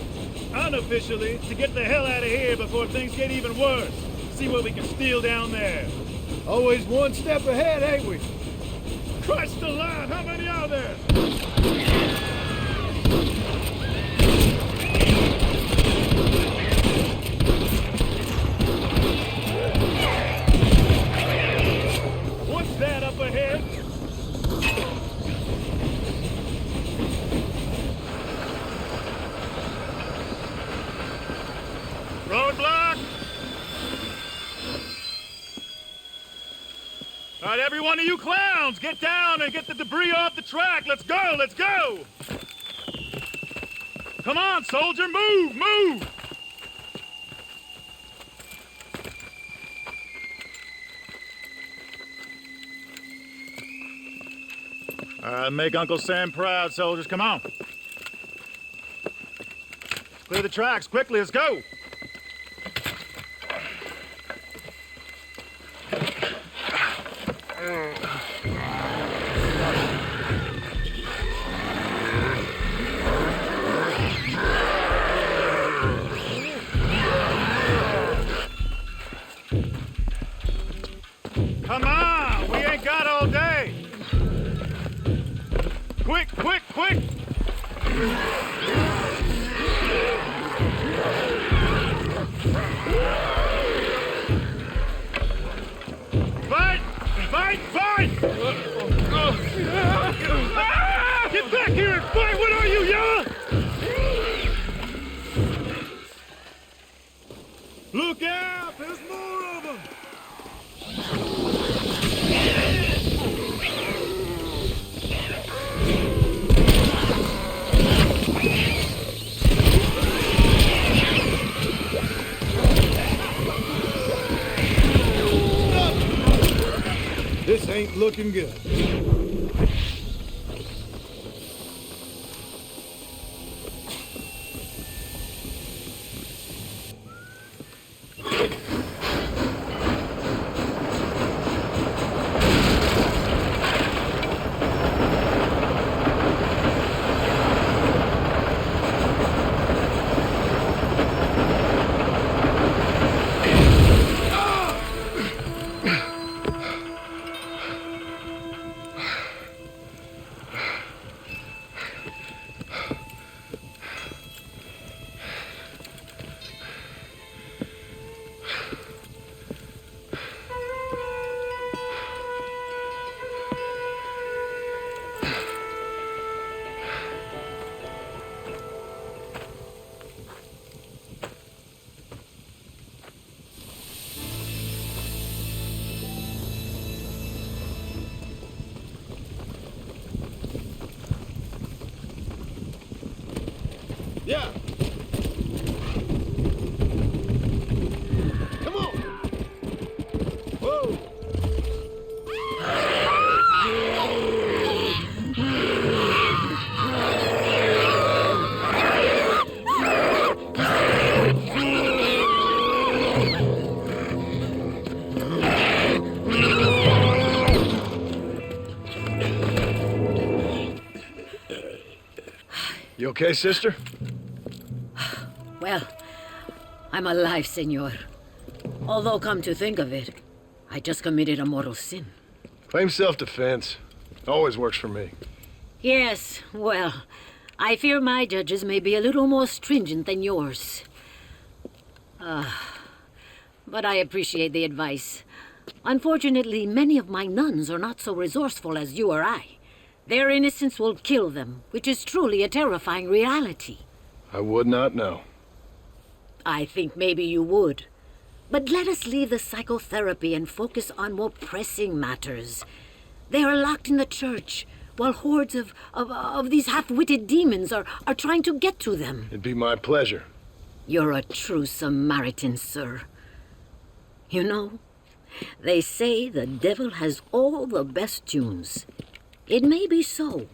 Unofficially, to get the hell out of here before things get even worse. See what we can steal down there. Always one step ahead, ain't we? Christ alive, how many are there? What's that up ahead? Roadblock! All right, every one of you clowns, get down and get the debris off the track. Let's go, let's go! Come on, soldier, move, move! All right, make Uncle Sam proud, soldiers. Come on. Clear the tracks, quickly, let's go! Come on, we ain't got all day. Quick, quick, quick! Fight! Fight! Fight! Get back here and fight! What are you, young? Look out! There's more of them! This ain't looking good. Yeah. Come on. Whoa. You okay, sister? Well, I'm alive, senor. Although, come to think of it, I just committed a mortal sin. Claim self-defense. Always works for me. Yes, well, I fear my judges may be a little more stringent than yours. But I appreciate the advice. Unfortunately, many of my nuns are not so resourceful as you or I. Their innocence will kill them, which is truly a terrifying reality. I would not know. I think maybe you would. But let us leave the psychotherapy and focus on more pressing matters. They are locked in the church, while hordes of these half-witted demons are trying to get to them. It'd be my pleasure. You're a true Samaritan, sir. You know, they say the devil has all the best tunes. It may be so,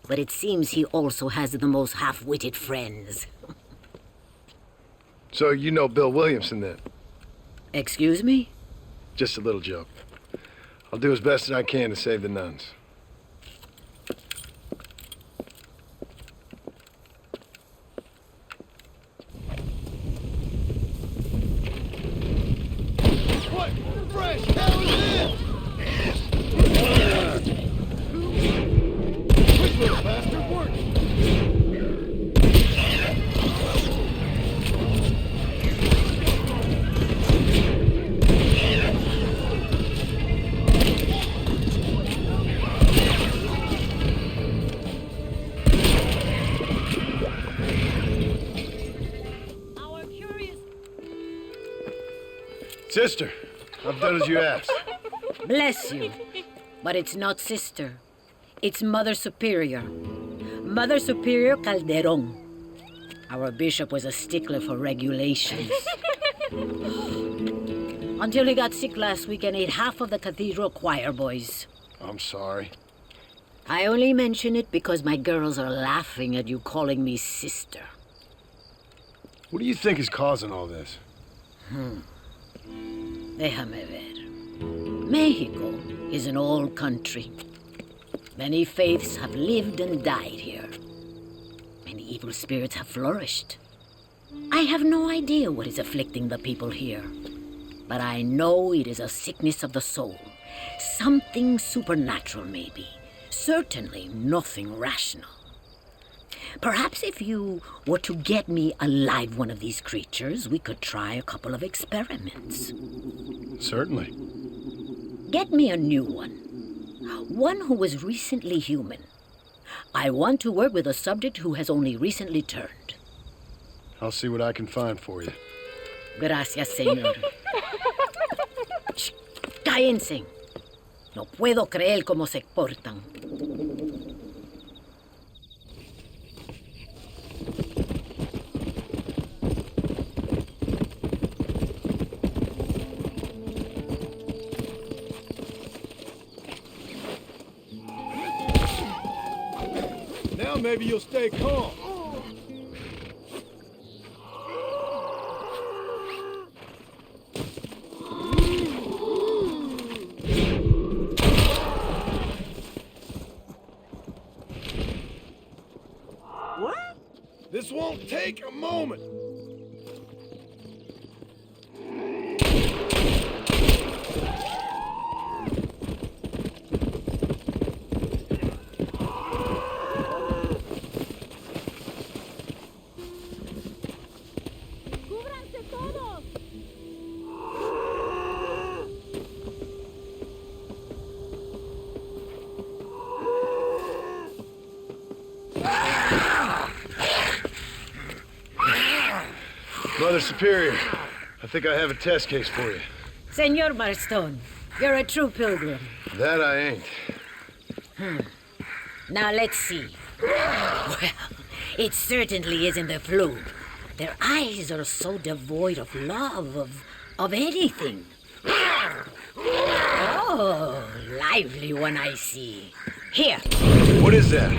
but it seems he also has the most half-witted friends. So you know Bill Williamson, then? Excuse me? Just a little joke. I'll do as best as I can to save the nuns. What fresh hell is this? Quick little bastard works. Sister, I've done as you asked. Bless you. But it's not sister. It's Mother Superior. Mother Superior Calderon. Our bishop was a stickler for regulations. Until he got sick last week and ate half of the cathedral choir boys. I'm sorry. I only mention it because my girls are laughing at you calling me sister. What do you think is causing all this? Déjame ver. Mexico is an old country. Many faiths have lived and died here. Many evil spirits have flourished. I have no idea what is afflicting the people here. But I know it is a sickness of the soul. Something supernatural, maybe. Certainly nothing rational. Perhaps if you were to get me alive one of these creatures, we could try a couple of experiments. Certainly. Get me a new one. One who was recently human. I want to work with a subject who has only recently turned. I'll see what I can find for you. Gracias, señor. Shh, cállense. No puedo creer cómo se portan. Now maybe you'll stay calm. This won't take a moment. ¡Cúbranse todos! Mother Superior, I think I have a test case for you. Senor Marston, you're a true pilgrim. That I ain't. Now let's see. Well, it certainly isn't the flu. Their eyes are so devoid of love, of anything. Oh, lively one I see. Here. What is that?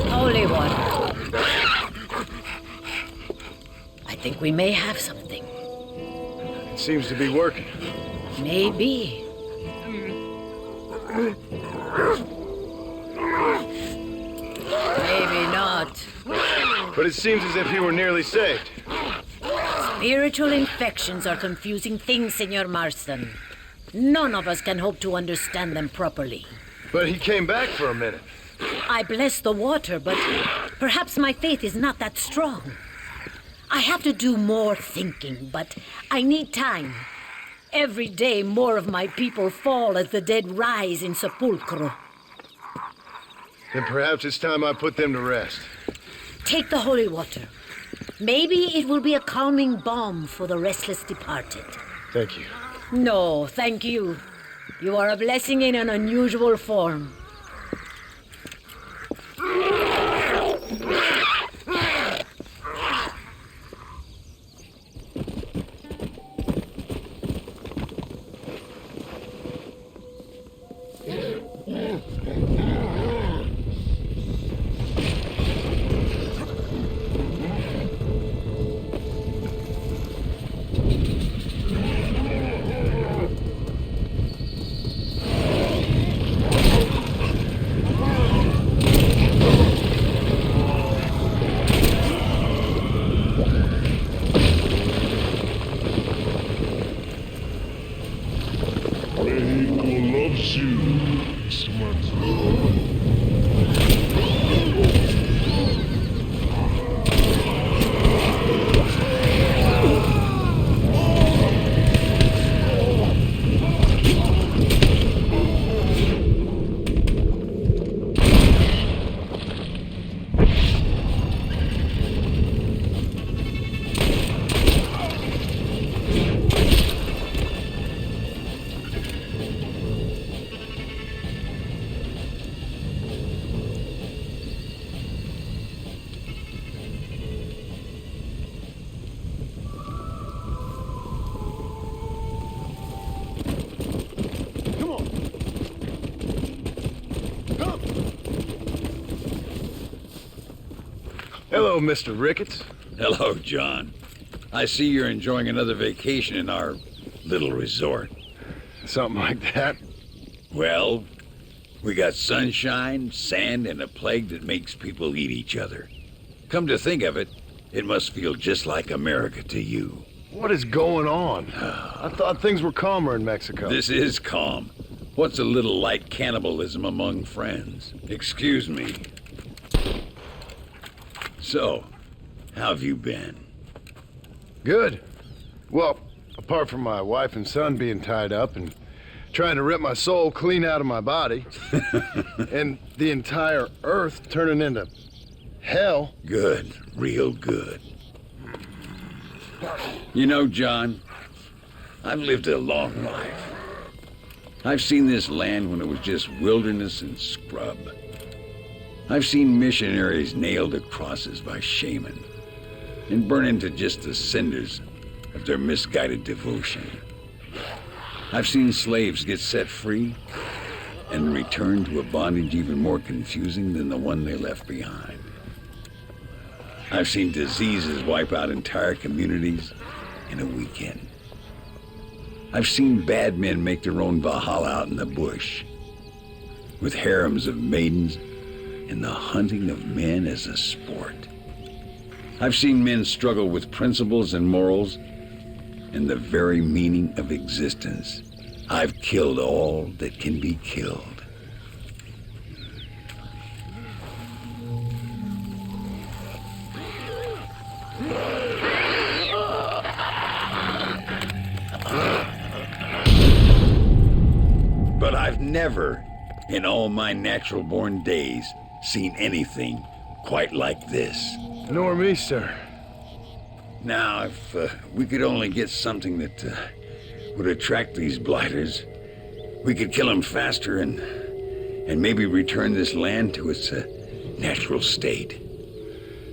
Holy water. I think we may have something. It seems to be working. Maybe. Maybe not. But it seems as if he were nearly saved. Spiritual infections are confusing things, Senor Marston. None of us can hope to understand them properly. But he came back for a minute. I bless the water, but perhaps my faith is not that strong. I have to do more thinking, but I need time. Every day more of my people fall as the dead rise in sepulchro. Then perhaps it's time I put them to rest. Take the holy water. Maybe it will be a calming balm for the restless departed. Thank you. No, thank you. You are a blessing in an unusual form. Hello, Mr. Ricketts. Hello, John. I see you're enjoying another vacation in our little resort. Something like that. Well, we got sunshine, sand, and a plague that makes people eat each other. Come to think of it, it must feel just like America to you. What is going on? I thought things were calmer in Mexico. This is calm. What's a little light cannibalism among friends? Excuse me. So, how have you been? Good. Well, apart from my wife and son being tied up and trying to rip my soul clean out of my body, and the entire earth turning into hell. Good. Real good. You know, John, I've lived a long life. I've seen this land when it was just wilderness and scrub. I've seen missionaries nailed to crosses by shaman and burn into just the cinders of their misguided devotion. I've seen slaves get set free and return to a bondage even more confusing than the one they left behind. I've seen diseases wipe out entire communities in a weekend. I've seen bad men make their own Valhalla out in the bush, with harems of maidens and the hunting of men as a sport. I've seen men struggle with principles and morals and the very meaning of existence. I've killed all that can be killed. But I've never, in all my natural-born days, seen anything quite like this. Nor me, sir. Now, if we could only get something that would attract these blighters, we could kill them faster and maybe return this land to its natural state.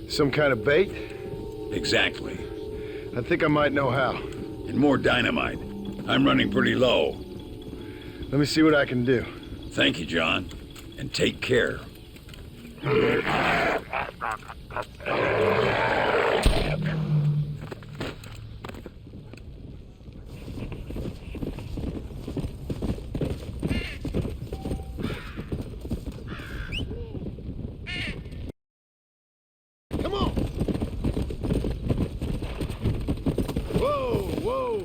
Some kind of bait? Exactly. I think I might know how. And more dynamite. I'm running pretty low. Let me see what I can do. Thank you, John. And take care. Come on! Whoa, whoa!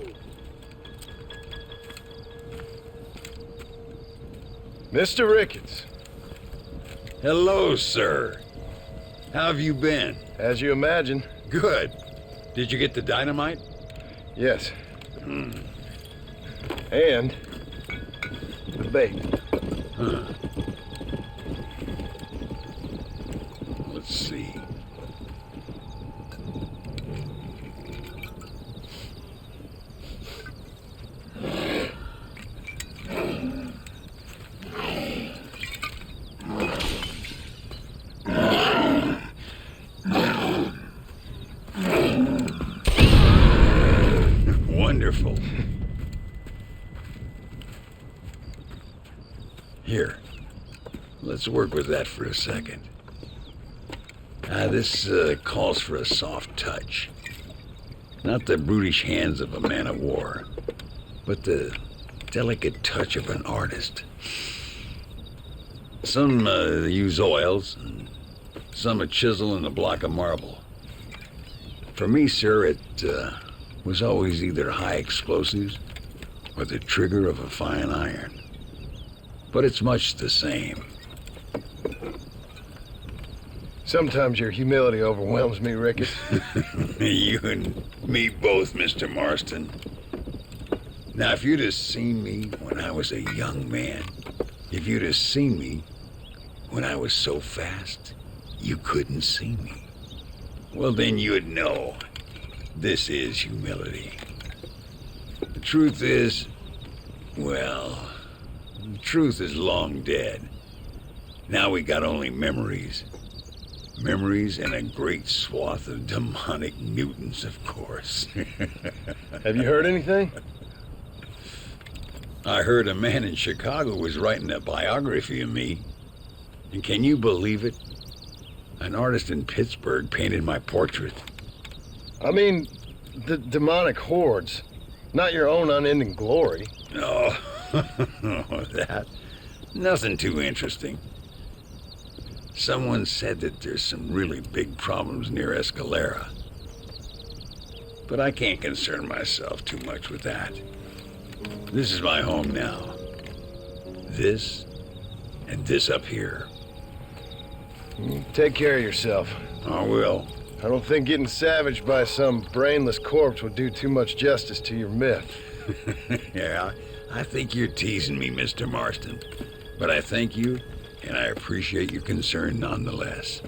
Mr. Ricketts. Hello, sir. How have you been? As you imagine. Good. Did you get the dynamite? Yes. And the bait. Huh. Let's see. Wonderful. Here, let's work with that for a second. This calls for a soft touch. Not the brutish hands of a man of war, but the delicate touch of an artist. Some use oils, and some a chisel and a block of marble. For me, sir, it was always either high explosives or the trigger of a fine iron. But it's much the same. Sometimes your humility overwhelms me, Ricketts. You and me both, Mr. Marston. Now, if you'd have seen me when I was a young man, if you'd have seen me when I was so fast you couldn't see me, well, then you'd know this is humility. The truth is, well, the truth is long dead. Now we got only memories. Memories and a great swath of demonic mutants, of course. Have you heard anything? I heard a man in Chicago was writing a biography of me. And can you believe it? An artist in Pittsburgh painted my portrait. I mean, the demonic hordes, not your own unending glory. Oh, that. Nothing too interesting. Someone said that there's some really big problems near Escalera. But I can't concern myself too much with that. This is my home now. This, and this up here. Take care of yourself. I will. I don't think getting savaged by some brainless corpse would do too much justice to your myth. Yeah, I think you're teasing me, Mr. Marston. But I thank you, and I appreciate your concern nonetheless.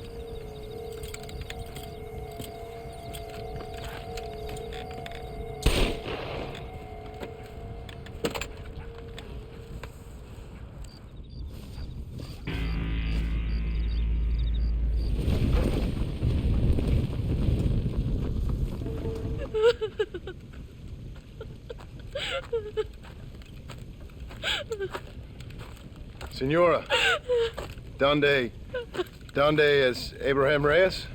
Senora, donde es Abraham Reyes?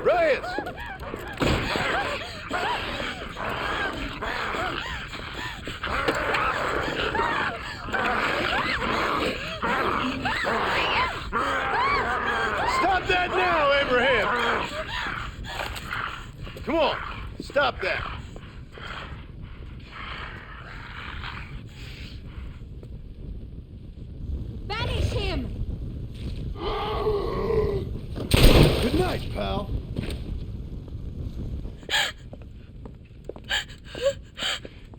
Reyes! Stop that now, Abraham! Come on, stop that. Banish him! Good night, pal.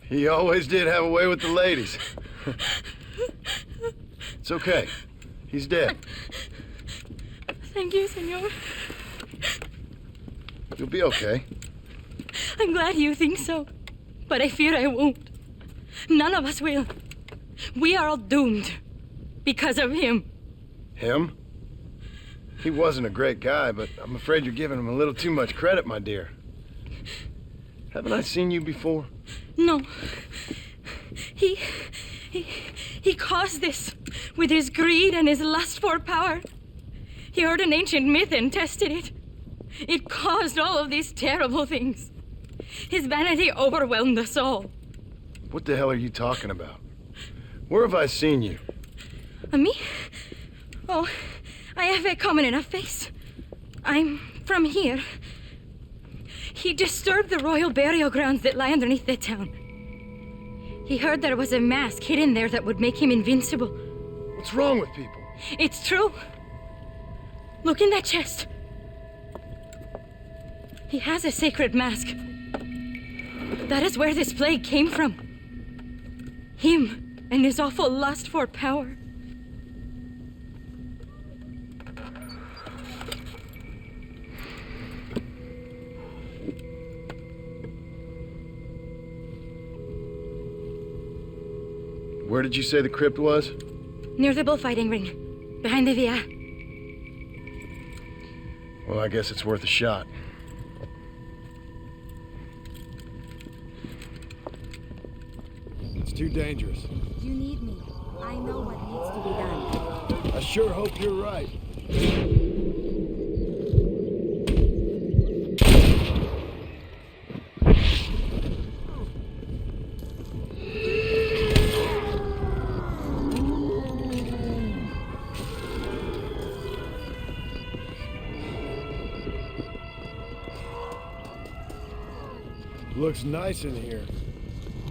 He always did have a way with the ladies. It's okay. He's dead. Thank you, senor. You'll be okay. I'm glad you think so, but I fear I won't. None of us will. We are all doomed because of him. Him? He wasn't a great guy, but I'm afraid you're giving him a little too much credit, my dear. Haven't I seen you before? No. He caused this with his greed and his lust for power. He heard an ancient myth and tested it. It caused all of these terrible things. His vanity overwhelmed us all. What the hell are you talking about? Where have I seen you? Me? Oh, I have a common enough face. I'm from here. He disturbed the royal burial grounds that lie underneath the town. He heard there was a mask hidden there that would make him invincible. What's wrong with people? It's true. Look in that chest. He has a sacred mask. That is where this plague came from. Him and his awful lust for power. Where did you say the crypt was? Near the bullfighting ring, behind the Via. Well, I guess it's worth a shot. It's too dangerous. You need me. I know what needs to be done. I sure hope you're right. Looks nice in here.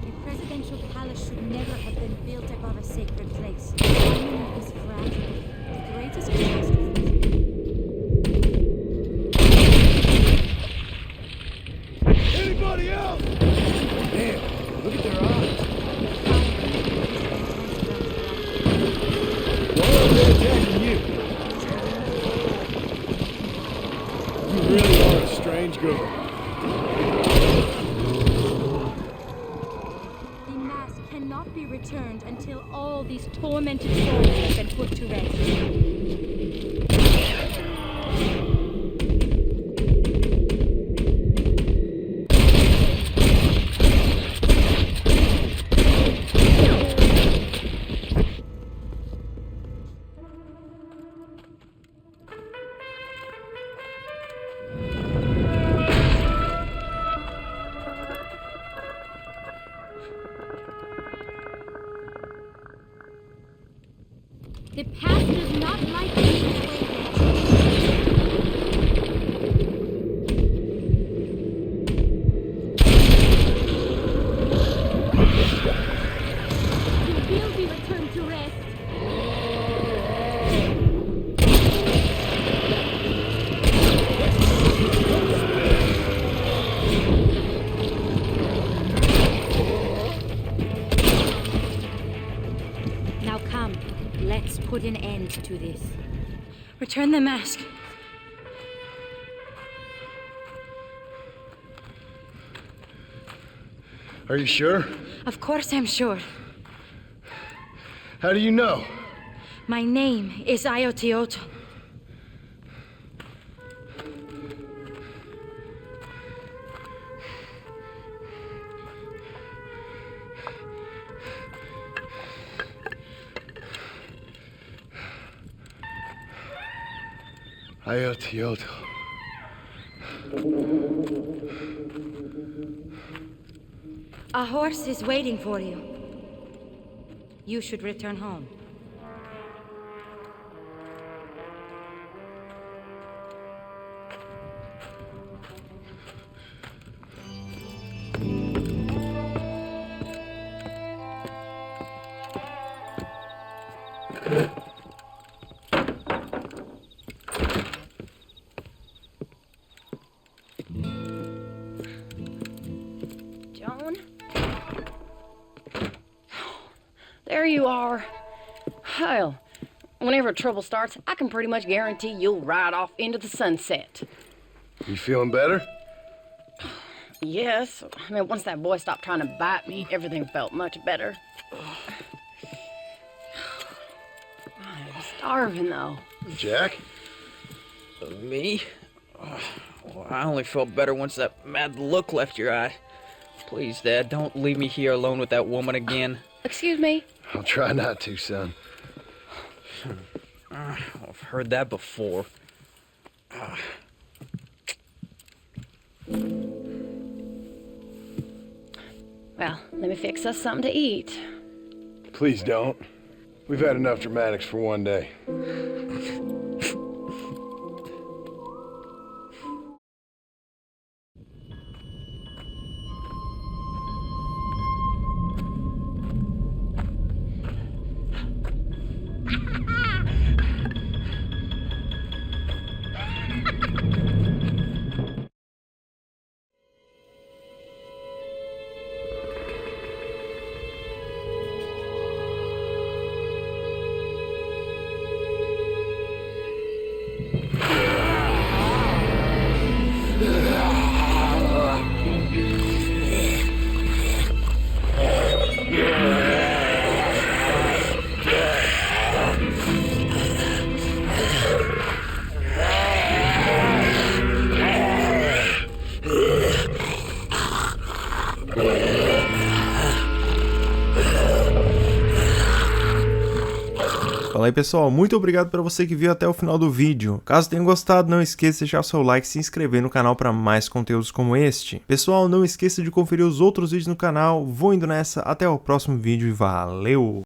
The presidential palace should never have been built above a sacred place. The monument is fragile. The greatest catastrophe. Anybody else? Damn, look at their eyes. Why are they attacking you? You really are a strange girl. Be returned until all these tormented souls have been put to rest. The past does not like being away. You will be returned to rest. Now come, let's put an end to this. Return the mask. Are you sure? Of course I'm sure. How do you know? My name is Ayotioto. Ayotioto. A horse is waiting for you. You should return home. Joan? There you are. Hell, whenever trouble starts, I can pretty much guarantee you'll ride off into the sunset. You feeling better? Yes. I mean, once that boy stopped trying to bite me, everything felt much better. I'm starving, though. Jack? Me? Well, I only felt better once that mad look left your eye. Please, Dad, don't leave me here alone with that woman again. Excuse me? I'll try not to, son. I've heard that before. Well, let me fix us something to eat. Please don't. We've had enough dramatics for one day. Fala aí pessoal, muito obrigado para você que viu até o final do vídeo. Caso tenha gostado, não esqueça de deixar o seu like e se inscrever no canal para mais conteúdos como este. Pessoal, não esqueça de conferir os outros vídeos no canal. Vou indo nessa, até o próximo vídeo e valeu!